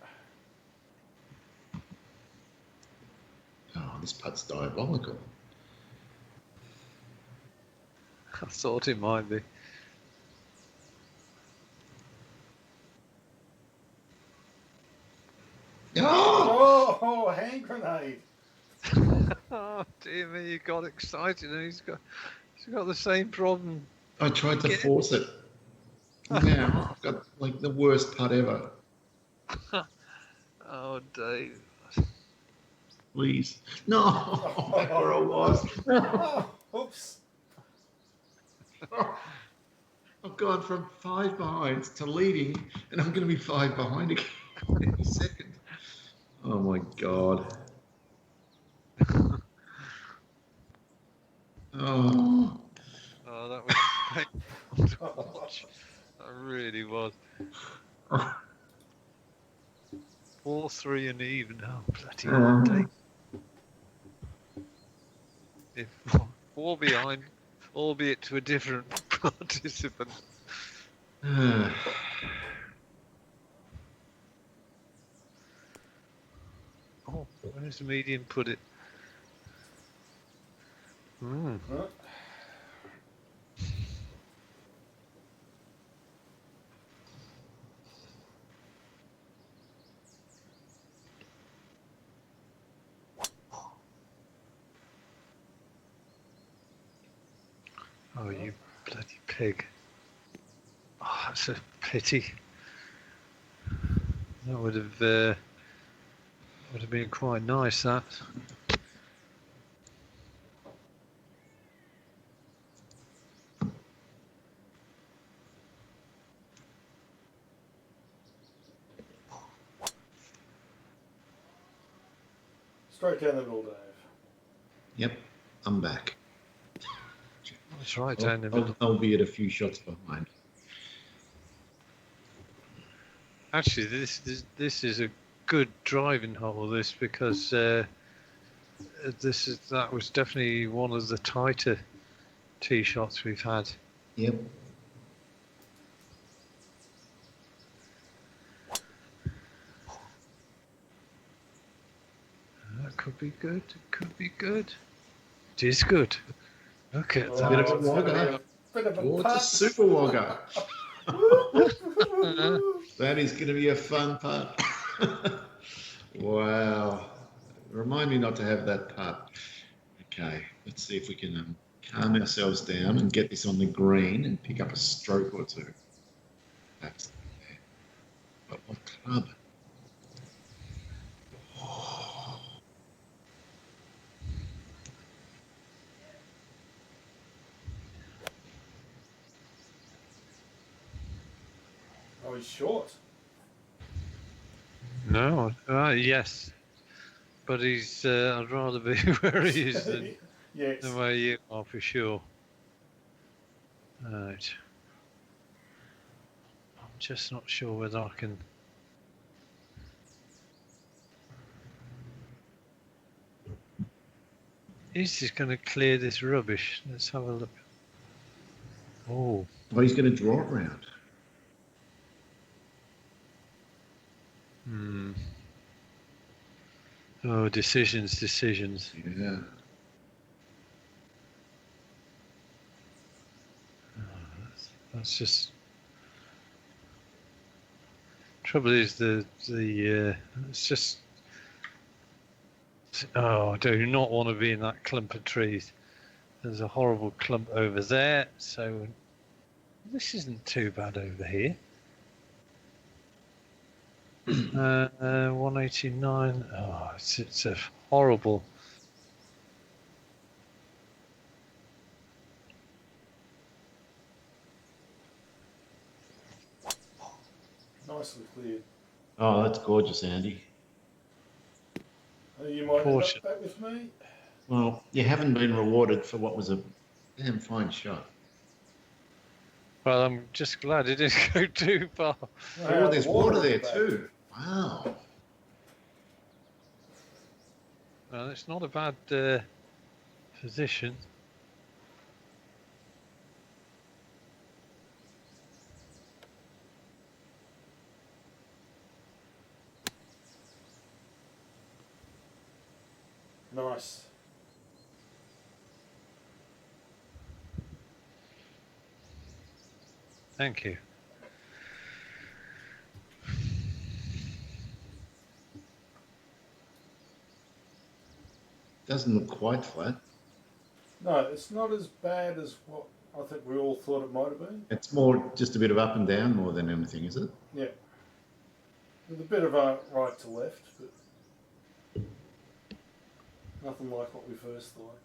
Oh, this putt's diabolical. I thought it might be. Oh! Oh, hand grenade. Oh dear me, you got excited, and he's got the same problem. I tried to force it. Now I've got like the worst putt ever. Oh, Dave. Please. No, back where I was. Oh, oops. I've gone from 5 behinds to leading, and I'm going to be 5 behind again in a second. Oh my God. Oh. Oh, that was painful to watch. That really was. 4-3 and even. Oh, bloody hell, Dave. If 4 behind, albeit to a different participant. Oh, where's the median put it? Huh? Oh, you bloody pig. Oh, that's a pity. That would have been quite nice, that. Straight down the middle, Dave. Yep, I'm back. That's right, down the middle. Albeit a few shots behind. Actually, this is a good driving hole. This because that was definitely one of the tighter tee shots we've had. Yep. That could be good. It could be good. It is good. Look at It's a bit of a it's gonna be wogger. bit of a Oh, it's a putt. super wogger. That is going to be a fun putt. Wow. Remind me not to have that putt. Okay, let's see if we can calm ourselves down and get this on the green and pick up a stroke or two. That's there. But what club? Oh, he's short. No, yes, but he's. I'd rather be where he is than Yes. where you are for sure. Right. I'm just not sure whether I can. He's just going to clear this rubbish. Let's have a look. Oh. Well, he's going to draw it round. Oh, decisions. Yeah. That's just. Trouble is it's just. Oh, I do not want to be in that clump of trees. There's a horrible clump over there, so this isn't too bad over here. 189. Oh, it's a horrible. Nicely cleared. Oh, that's gorgeous, Andy. You might end up back with me. Well, you haven't been rewarded for what was a damn fine shot. Well, I'm just glad it didn't go too far. Oh, there's water there too. Wow. Well, it's not a bad position. Nice. Thank you. Doesn't look quite flat. No, it's not as bad as what I think we all thought it might have been. It's more just a bit of up and down more than anything, is it? Yeah. With a bit of a right to left, but nothing like what we first thought.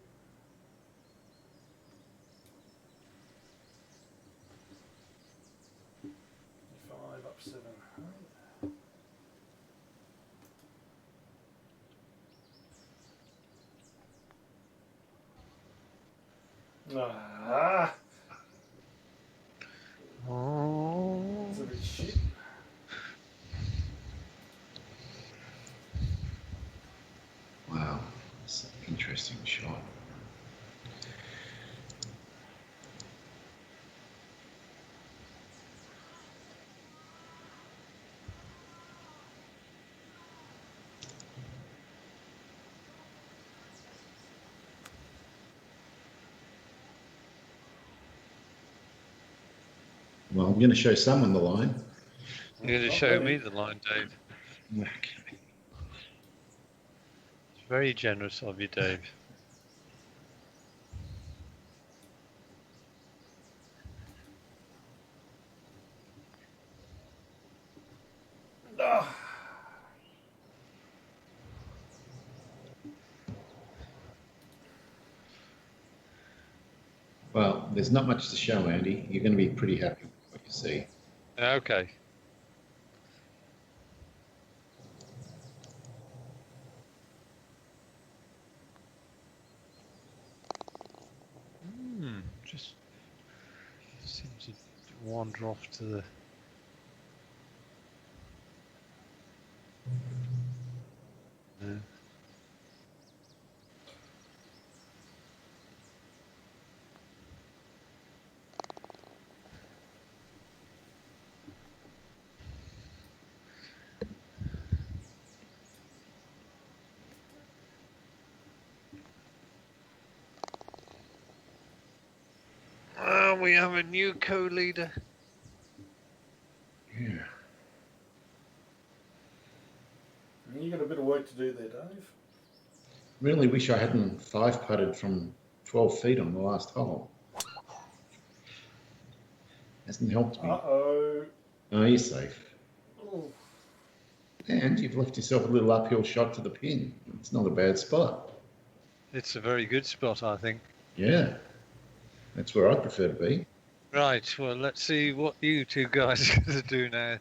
Five up 7. Ah. Oh. It's a bit shit. Wow, that's an interesting shot. Well, I'm going to show someone the line. You're going to show me the line, Dave. Okay. It's very generous of you, Dave. Well, there's not much to show, Andy. You're going to be pretty happy with what you see. Okay. Just seems to wander off to the. No. We have a new co-leader. Yeah. You got a bit of work to do there, Dave. Really wish I hadn't 5-putted from 12 feet on the last hole. Hasn't helped me. Uh-oh. No, you're safe. Ooh. And you've left yourself a little uphill shot to the pin. It's not a bad spot. It's a very good spot, I think. Yeah. That's where I prefer to be. Right, well, let's see what you two guys are going to do now.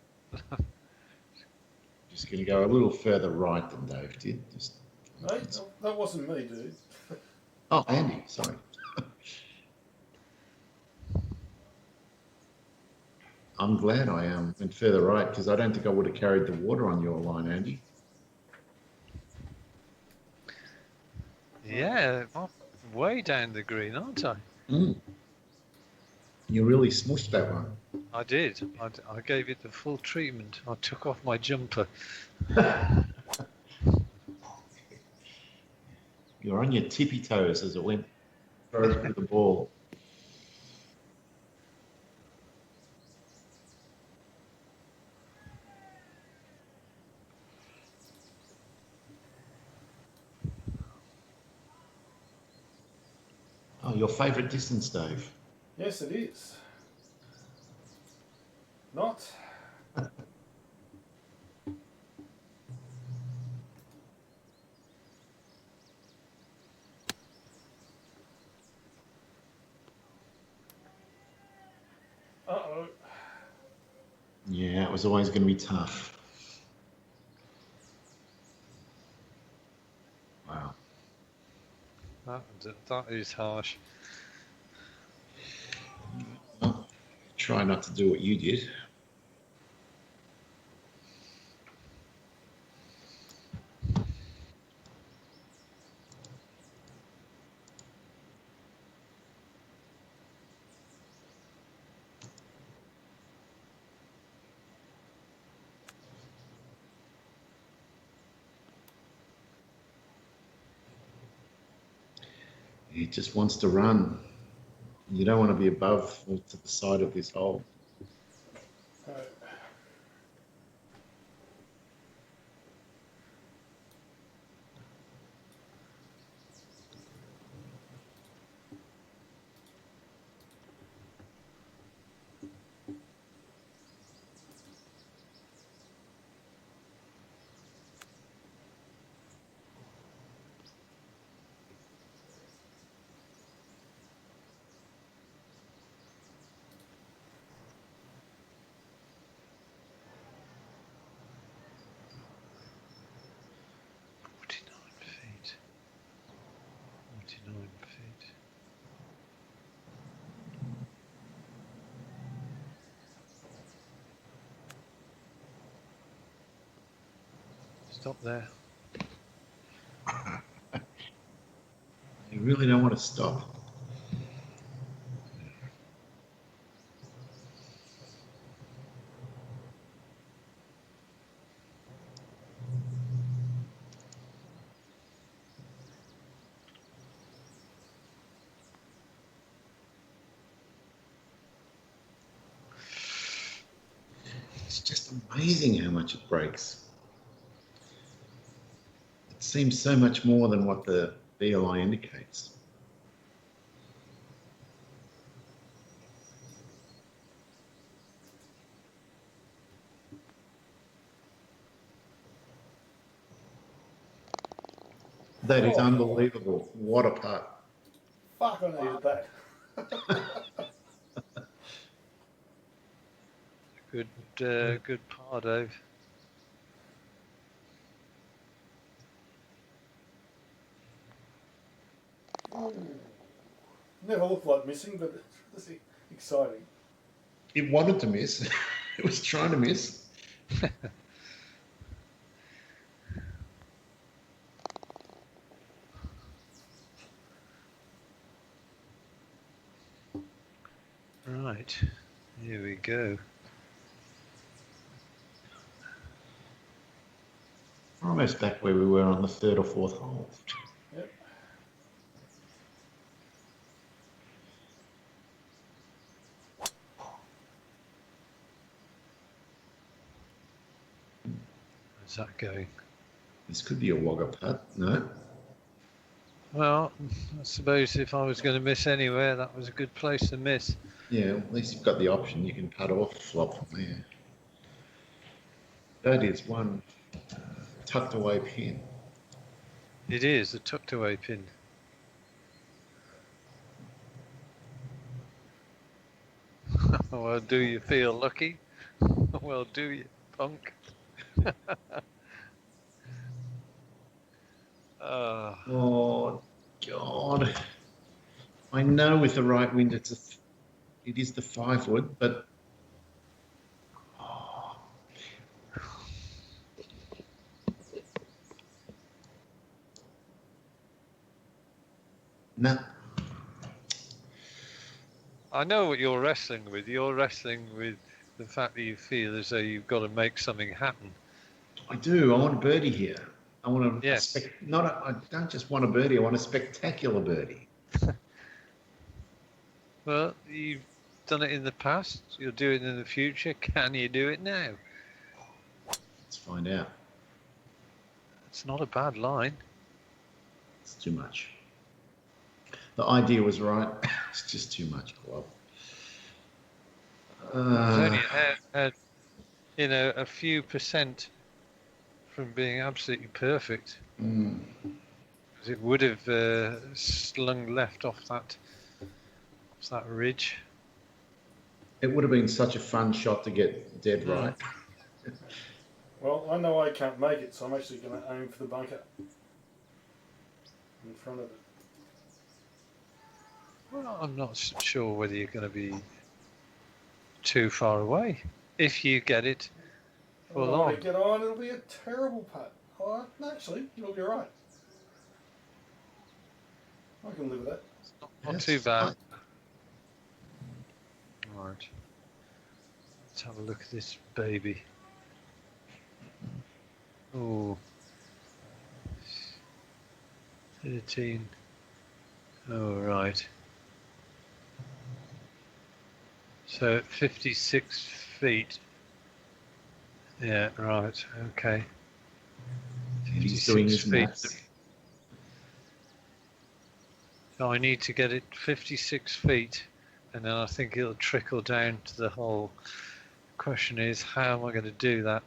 Just going to go a little further right than Dave did. Just. Hey, that wasn't me, dude. Oh, Andy, sorry. I'm glad I went further right because I don't think I would have carried the water on your line, Andy. Yeah, I'm way down the green, aren't I? Mm. You really smushed that one. I did. I gave it the full treatment. I took off my jumper. You're on your tippy toes as it went through the ball. Oh, your favourite distance, Dave? Yes, it is. Not. Uh-oh. Yeah, it was always going to be tough. Wow. That is harsh. Well, try not to do what you did. He just wants to run. You don't want to be above or to the side of this hole. Feet. 49 feet. Stop there. You really don't want to stop. It's just amazing how much it breaks. It seems so much more than what the BLI indicates. That is unbelievable. What a putt. Fuck, I needed that. Good par, Dave. Never looked like missing, but it's exciting. It wanted to miss. It was trying to miss. Right, here we go. We're almost back where we were on the third or fourth hole. Yep. How's that going? This could be a wogger putt, no? Well, I suppose if I was going to miss anywhere, that was a good place to miss. Yeah, at least you've got the option. You can putt or flop from there. That is one tucked away pin. It is a tucked away pin. Well, do you feel lucky? Well, do you, punk? Oh, God. I know with the right wind it is the 5 wood, but oh, no. I know what you're wrestling with. You're wrestling with the fact that you feel as though you've got to make something happen. I do. I want a birdie here. I want Yes. I don't just want a birdie. I want a spectacular birdie. Well, you've done it in the past. You'll do it in the future. Can you do it now? Let's find out. It's not a bad line. It's too much. The idea was right. It's just too much, Club. It was only a few percent from being absolutely perfect. Because it would have slung left off that ridge. It would have been such a fun shot to get dead right. Well, I know I can't make it, so I'm actually going to aim for the bunker in front of it. Well, I'm not sure whether you're going to be too far away. If you get it full Oh, on. to get on, it'll be a terrible putt. Oh, no, actually, it'll be right. I can live with that. Not too bad. Right. Let's have a look at this baby. Oh. 13. Oh, right. So 56 feet. Yeah, right. Okay. He's doing his feet. maths. So I need to get it 56 feet, and then I think it'll trickle down to the hole. Question is, how am I going to do that?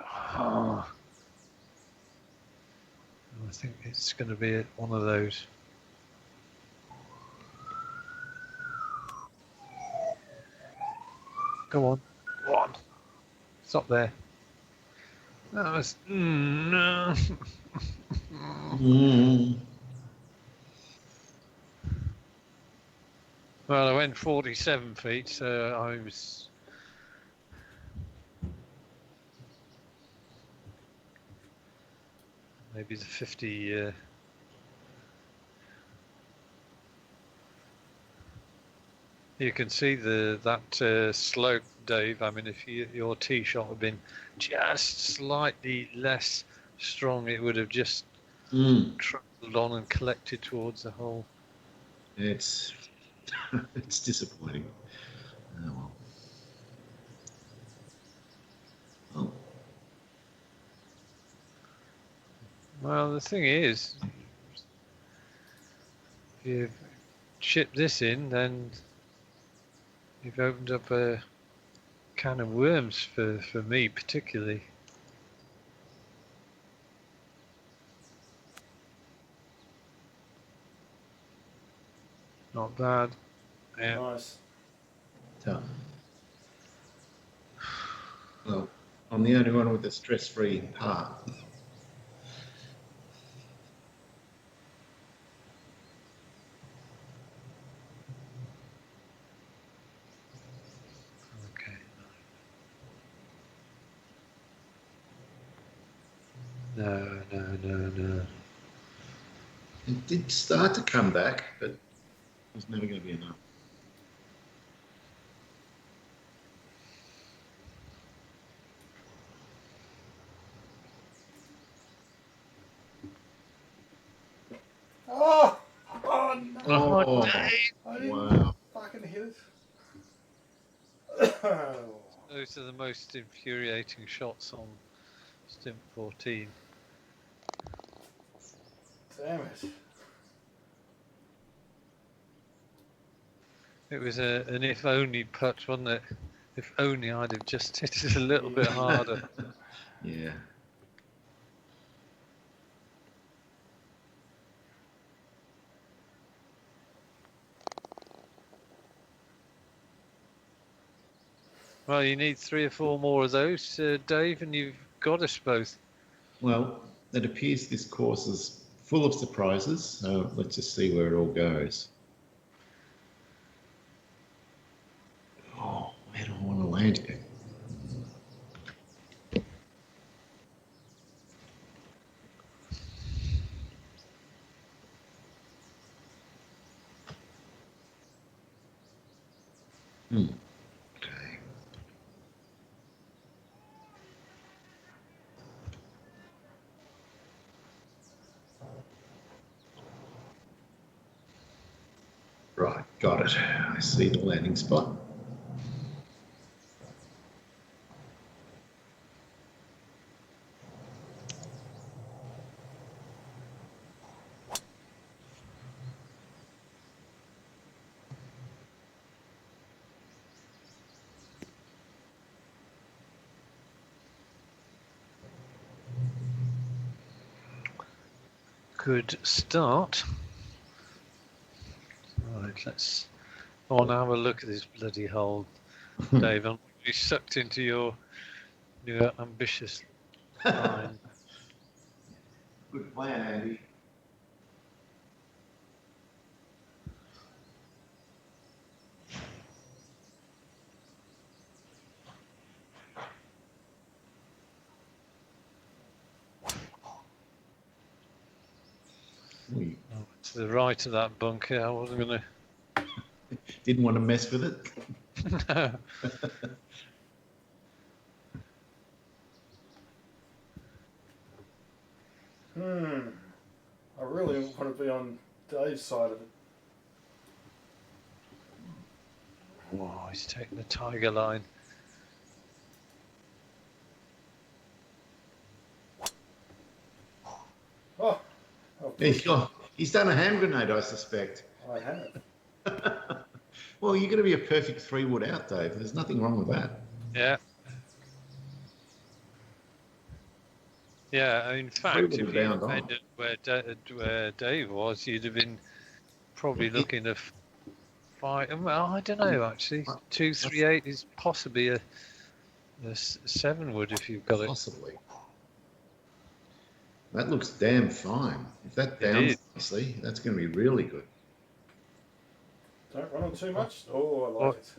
Oh, I think it's going to be one of those. Go on. Go on. Stop there. That was... no. Well, I went 47 feet, so I was... maybe the 50... You can see that slope, Dave. I mean, if your tee shot had been just slightly less strong, it would have just trundled on and collected towards the hole. It's it's disappointing. Oh well. Well, the thing is, if you chip this in, then you've opened up a can of worms for me particularly. Not bad. Yeah. Nice. Tough. Well, I'm the only one with a stress-free part. Okay. No. It did start to come back, but it was never going to be enough. Oh! Oh, no! Oh, I didn't wow. fucking hit it. Those are the most infuriating shots on Stimp 14. Damn it. It was an if only putt, wasn't it? If only I'd have just hit it a little bit harder. Yeah. Well, you need 3 or 4 more of those, Dave, and you've got us both. Well, it appears this course is full of surprises, so let's just see where it all goes. Oh, where do I want to land it? Okay. Right, got it. I see the landing spot. Good start. Right, let's. I want to have a look at this bloody hole, Dave. I'm really sucked into your ambitious line. Good plan, Andy. We To the right of that bunker, I wasn't going didn't want to mess with it. to. I really want to be on Dave's side of it. Whoa, he's taking the tiger line. Oh, He's done a hand grenade, I suspect. I have. Well, you're going to be a perfect 3-wood out, Dave. There's nothing wrong with that. Yeah. Yeah, in fact, if you landed where Dave was, you'd have been probably looking at 5. Well, I don't know actually. 238 is possibly a 7-wood if you've got it. Possibly. That looks damn fine. If that downs nicely, that's going to be really good. Don't run on too much. Oh, I like it.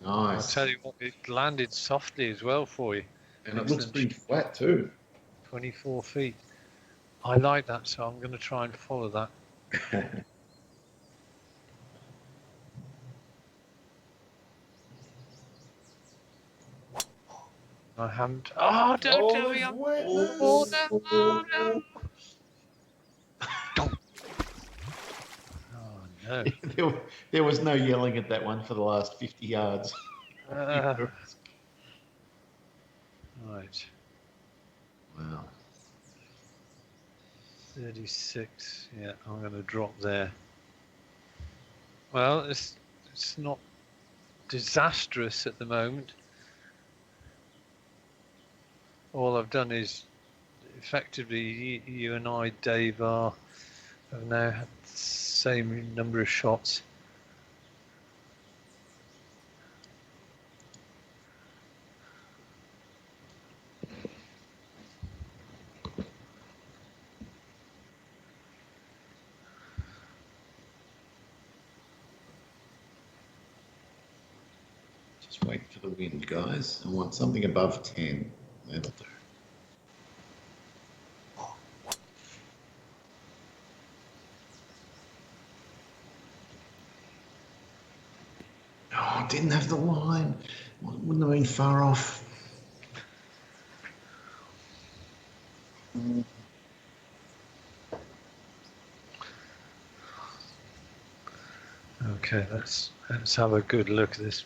Nice. I'll tell you what, it landed softly as well for you. And it looks pretty flat too. 24 feet. I like that, so I'm going to try and follow that. I haven't. Oh, don't tell me I'm. Oh, no, no. Oh, no. There was no yelling at that one for the last 50 yards. Right. Wow. 36. Yeah, I'm going to drop there. Well, it's not disastrous at the moment. All I've done is effectively you and I, Dave, have now had the same number of shots. Just wait for the wind, guys. I want something above 10. That'll do. Oh, didn't have the line. Wouldn't have been far off. Okay, let's have a good look at this.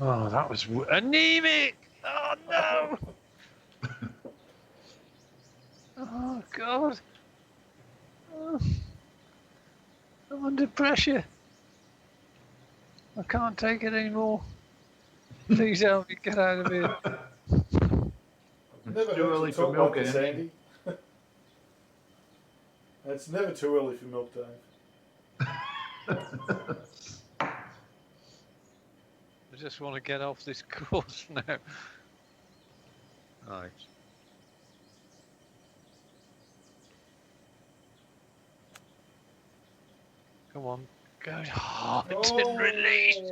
Oh, that was anemic! Oh, no! Oh, God. Oh, I'm under pressure. I can't take it anymore. Please help me get out of here. Never It's too heard you early for talk milk, like this, Andy. Andy. It's never too early for milk, Dave. I just want to get off this course now. Right. Come on. Go. Oh, it's been released.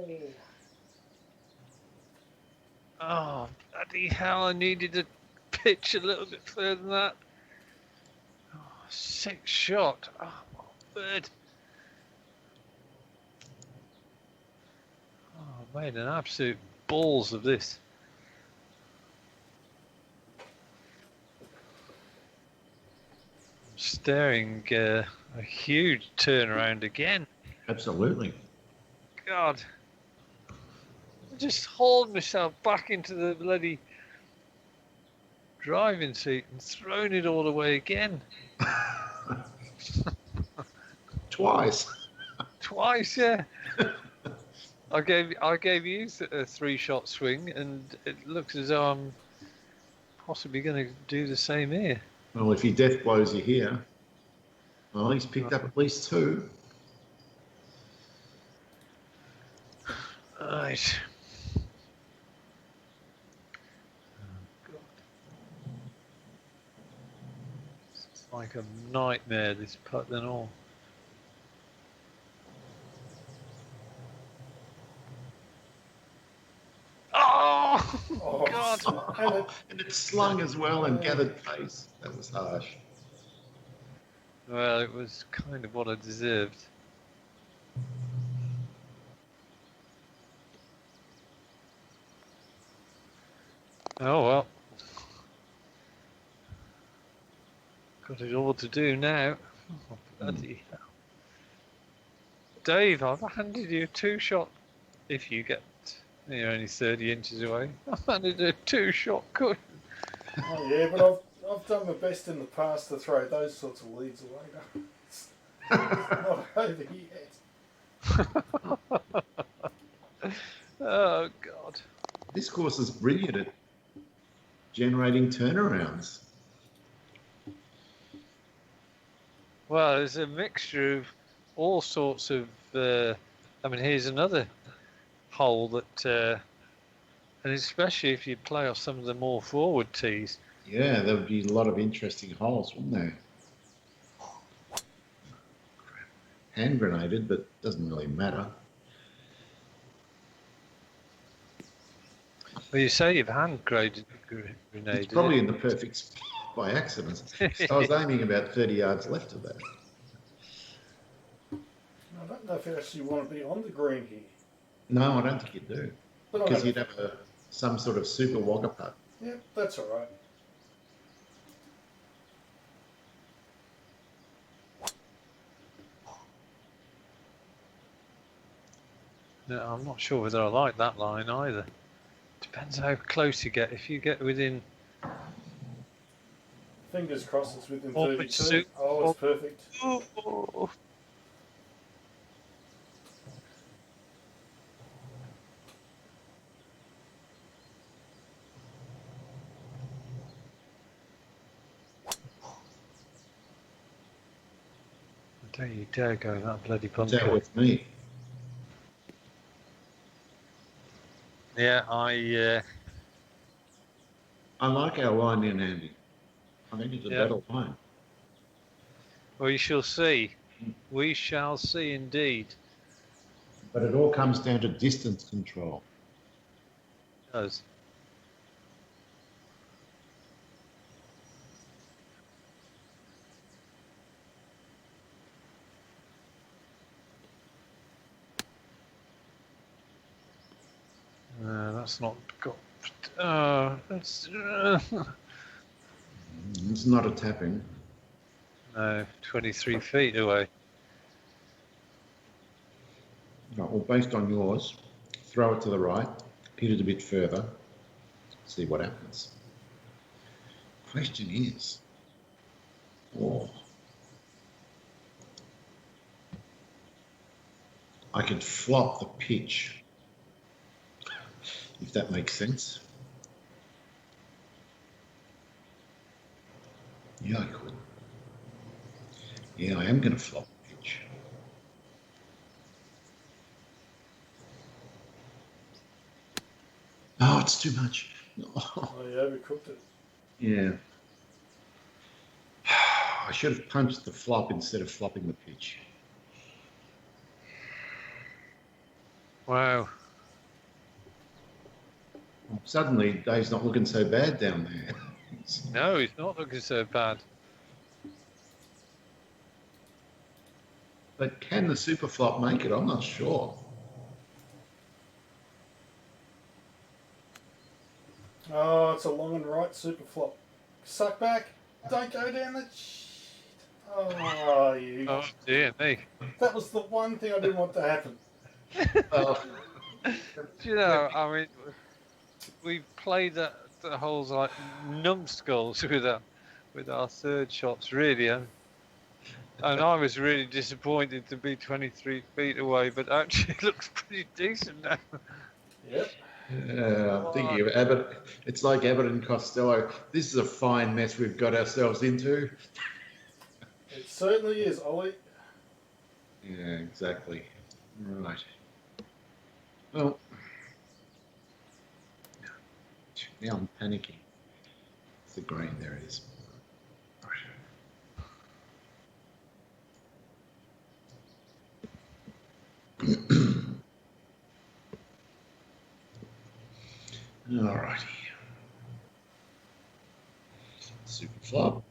Oh, bloody hell. I needed to pitch a little bit further than that. Oh, 6 shot. Oh, my word. Oh, I made an absolute balls of this. I'm staring a huge turnaround again. Absolutely. God. I just hauled myself back into the bloody driving seat and thrown it all away again. Twice. Twice, yeah. I gave you a 3-shot swing, and it looks as though I'm possibly going to do the same here. Well, if your death blows you here, well, he's picked up at least 2. Right. It's like a nightmare, this putt and all. Oh, God. And it slung as well and gathered pace. That was harsh. Well, it was kind of what I deserved. Oh, well. Got it all to do now. Oh, bloody hell. Dave, I've handed you a 2-shot. If you get, you're only 30 inches away. I've handed a 2-shot cushion. Oh yeah, but I've done my best in the past to throw those sorts of leads away. It's not over yet. Oh, God. This course is brilliant at generating turnarounds. Well, there's a mixture of all sorts of. I mean, here's another hole that, and especially if you play off some of the more forward tees. Yeah, there would be a lot of interesting holes, wouldn't there? Hand grenaded, but doesn't really matter. Well, you say you've hand grenaded It's probably in the perfect spot by accident. So I was aiming about 30 yards left of that. I don't know if you actually want to be on the green here. No, I don't think you do. Because you'd have some sort of super wagga putt. Yeah, that's all right. No, I'm not sure whether I like that line either. Depends how close you get. If you get within. Fingers crossed it's within Oh, 32. Oh, it's perfect. Oh. Don't you dare go in that bloody bunker. Is that with me? Yeah, I like our line in, Andy. I think it's a better line. Well, you shall see. We shall see indeed. But it all comes down to distance control. It does. That's not got. It's not a tapping. No, 23 feet away. Right, well, based on yours, throw it to the right, hit it a bit further, see what happens. Question is, Oh. I could flop the pitch, if that makes sense. Yeah, I could. Yeah, I am going to flop the pitch. Oh, it's too much. Oh, you overcooked it. Yeah. I should have punched the flop instead of flopping the pitch. Wow. Suddenly, Dave's not looking so bad down there. No, he's not looking so bad. But can the super flop make it? I'm not sure. Oh, it's a long and right super flop. Suck back. Don't go down the shit. Oh, you. Oh dear me. That was the one thing I didn't want to happen. Do you know, I mean, we've played the holes like numbskulls with our third shots, really. And I was really disappointed to be 23 feet away, but actually it looks pretty decent now. Yep. I'm thinking of Abbott. It's like Abbott and Costello. This is a fine mess we've got ourselves into. It certainly is, Ollie. Yeah, exactly. Right. Well, now I'm panicking. It's the green. There it is. All righty. Super flop.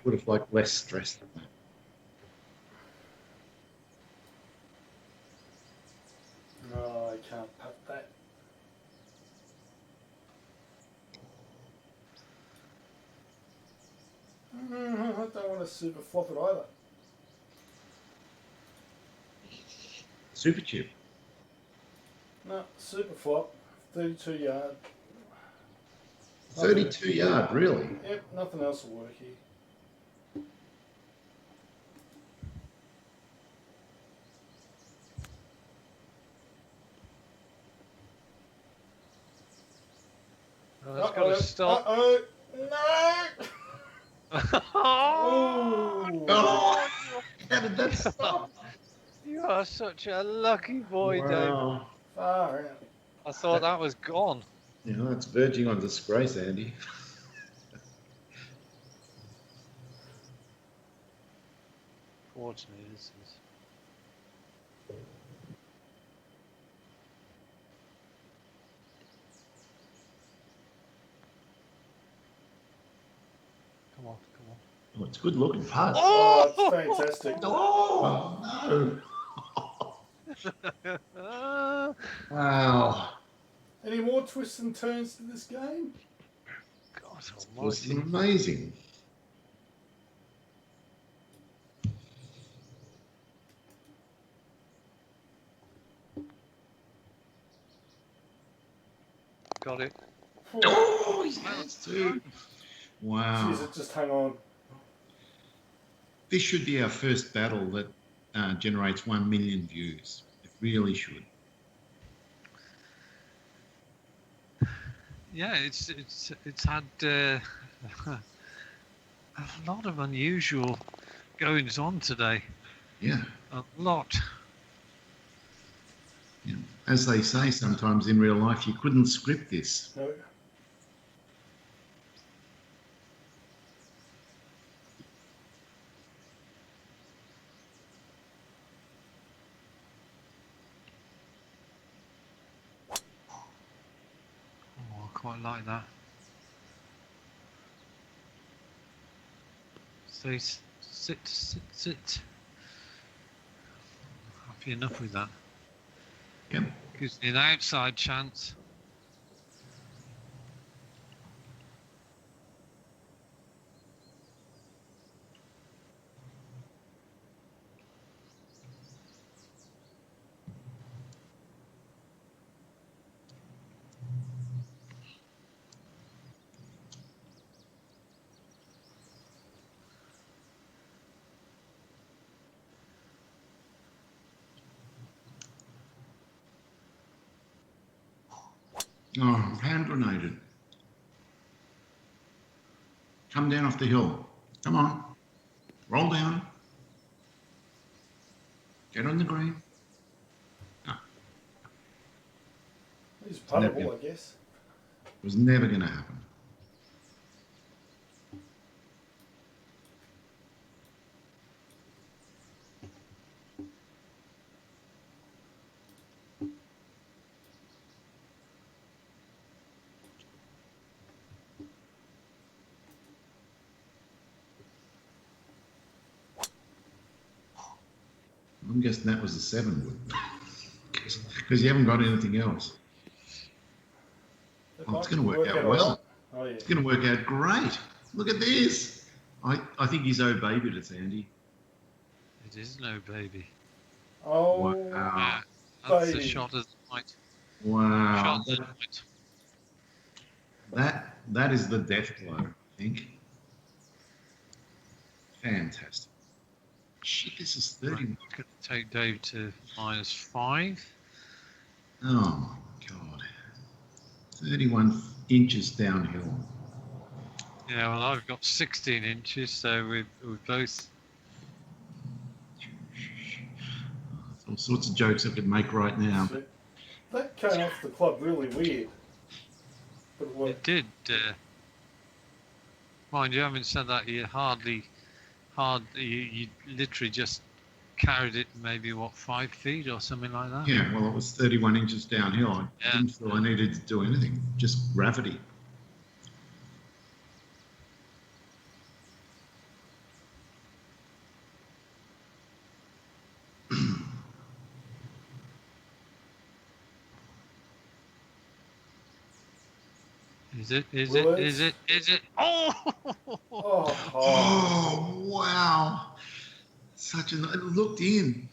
Would have liked less stress than that. Oh, I can't putt that. I don't want to super flop it either. Super chip. No, super flop. 32 yard. 32 yard, really? Yep, nothing else will work here. Oh, it's got to stop. Uh-oh. No! Oh, how did that stop? You are such a lucky boy, Wow. Dave. Far out. I thought that was gone. You know, it's verging on disgrace, Andy. Fortunately, this is. Come on, come on. Oh, it's good looking putt. Oh, it's fantastic. Oh, no. Wow. Any more twists and turns to this game? God This is almighty. amazing. Got it. Oh, he's has too. Wow. Jeez, it just hung on. This should be our first battle that generates 1 million views. It really should. Yeah, it's had a lot of unusual goings on today. Yeah. A lot. Yeah. As they say sometimes in real life, you couldn't script this. No. Oh, I quite like that. Stay, sit. Happy enough with that. Yep. Gives me an outside chance. Oh, hand grenaded. Come down off the hill. Come on. Roll down. Get on the green. No, He's it's never puttable, gonna, I guess. it was never going to happen. I'm guessing that was a 7 wood. Because you haven't got anything else. That Oh, it's might going to work out all well. right. Oh, yeah. It's going to work out great. Look at this. I think he's babied it, Andy. It is no baby. Oh, Wow. That's the baby. shot of the night. Wow. Shot of the night. That is the death blow, I think. Fantastic. Shit, this is 30. Right, going to take Dave to -5. Oh my God. 31 inches downhill. Yeah, well, I've got 16 inches, so we're both. All sorts of jokes I could make right now. Shit. That came off the club really weird. But it It worked. did. Mind you, having said that, you you literally just carried it maybe, what, 5 feet or something like that? Yeah, well, it was 31 inches downhill. I didn't feel I needed to do anything, just gravity. Is it? Is Will it? it? Is it? Is it? Oh! Oh, wow. It looked in.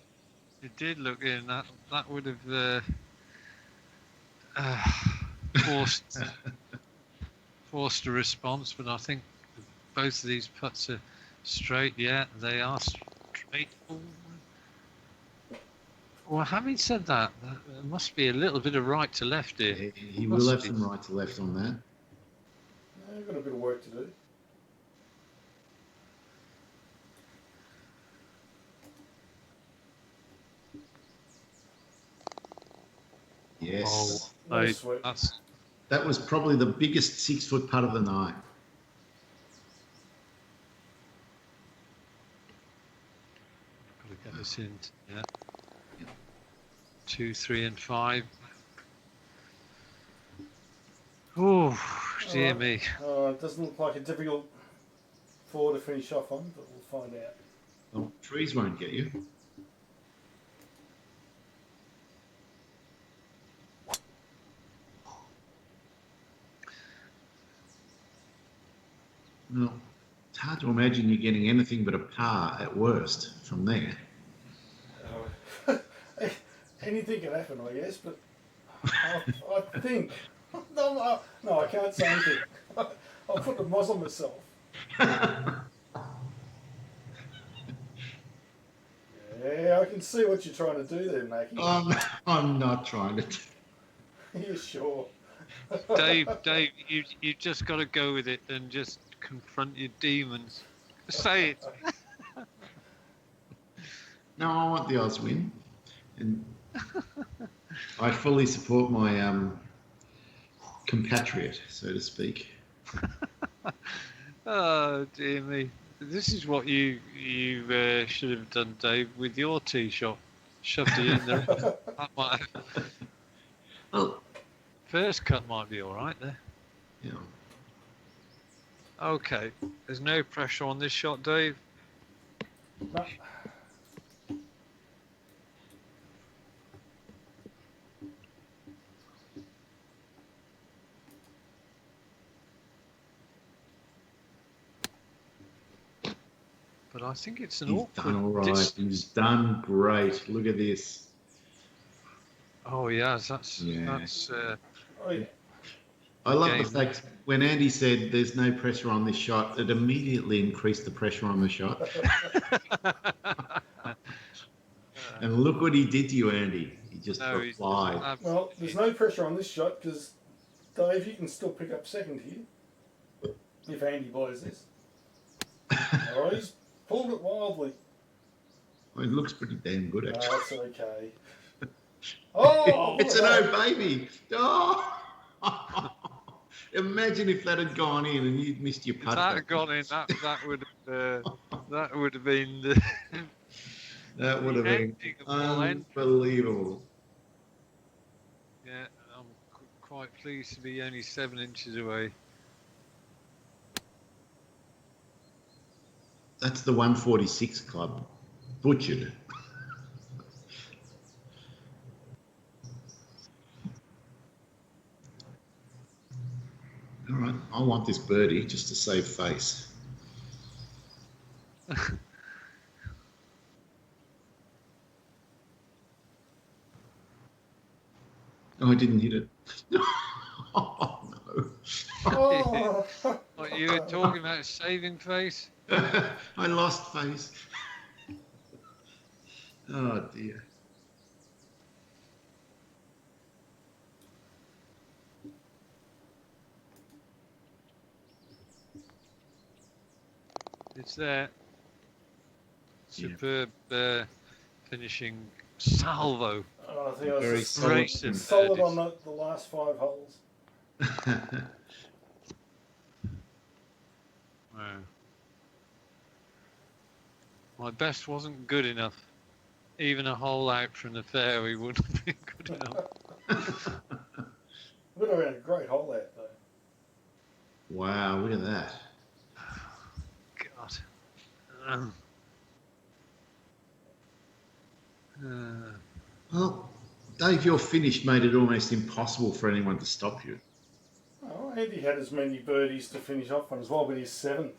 It did look in. That would have forced a response, but I think both of these putts are straight. Yeah, they are straight. Well, having said that, there must be a little bit of right to left here. He will have some right to left on that. I've got a bit of work to do. Yes. Oh, Nice sweep. That was probably the biggest 6-foot putt of the night. Got to get this in. Yeah. 2, 3, and 5. Oh, dear me. It doesn't look like a difficult 4 to finish off on, but we'll find out. Well, trees won't get you. Well, it's hard to imagine you getting anything but a par at worst from there. Anything can happen, I guess, but I think. No, I can't say anything. I'll put the moz on myself. Yeah, I can see what you're trying to do there, Mackie. I'm not trying to. You're sure? Dave, you just got to go with it and just confront your demons. Say it. No, I want the Oz win, and I fully support my compatriot, so to speak. Oh dear me! This is what you should have done, Dave, with your tee shot. Shoved it in there. That might have, Well, first cut might be all right there. yeah. Okay, there's no pressure on this shot, Dave. No. But I think it's an He's awkward done all right. distance. He's done great. Look at this. Oh yes, that's. Oh, yeah. I love Game. the fact when Andy said there's no pressure on this shot, it immediately increased the pressure on the shot. And look what he did to you, Andy. He just replied. Well, there's no pressure on this shot because Dave, you can still pick up second here if Andy buys this. Oh, he's pulled it wildly. Well, it looks pretty damn good, No, actually. it's okay. Oh, It's an O baby. Oh. Imagine if that had gone in and you'd missed your If putt. that had gone in, that would have been the, That would have been ending of all ends. unbelievable. Yeah, I'm quite pleased to be only 7 inches away. That's the 146 club. Butchered. All right, I want this birdie just to save face. Oh, I didn't hit it. Oh, no. oh. What you were talking about, saving face? I lost face. Oh, dear. It's there. Yeah. Superb finishing salvo. Oh, I think I was Very just solid. solid on the last 5 holes. Wow. My best wasn't good enough. Even a hole out from the fairway wouldn't have been good enough. Would have been a great hole out though. Wow, look at that. God. Well, Dave, your finish made it almost impossible for anyone to stop you. Oh, Andy had as many birdies to finish off on as well, but he's 7.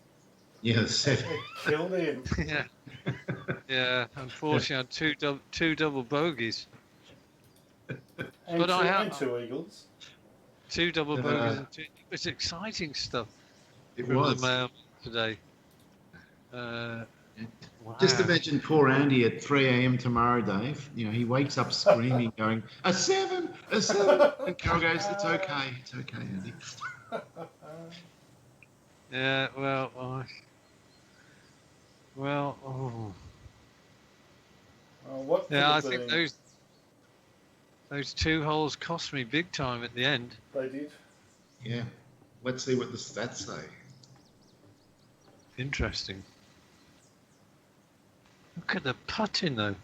Yeah, 7. It killed him. Yeah. Yeah, unfortunately, I had two double bogeys. And, But I and have 2 eagles. 2 double bogeys. And it's exciting stuff It from was. the mail today. Wow. Just imagine poor Andy at 3 a.m. tomorrow, Dave. You know, he wakes up screaming, going, a 7, a 7. And Carol goes, it's okay, Andy. Yeah, well, oh. What Yeah, I think those 2 holes cost me big time at the end. They did. Yeah. Let's see what the stats say. Interesting. Look at the putting, though.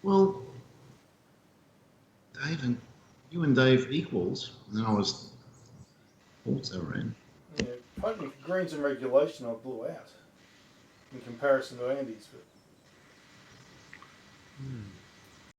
Well, you and Dave equals, and I was also ran. Yeah, putting greens in regulation I blew out in comparison to Andy's. But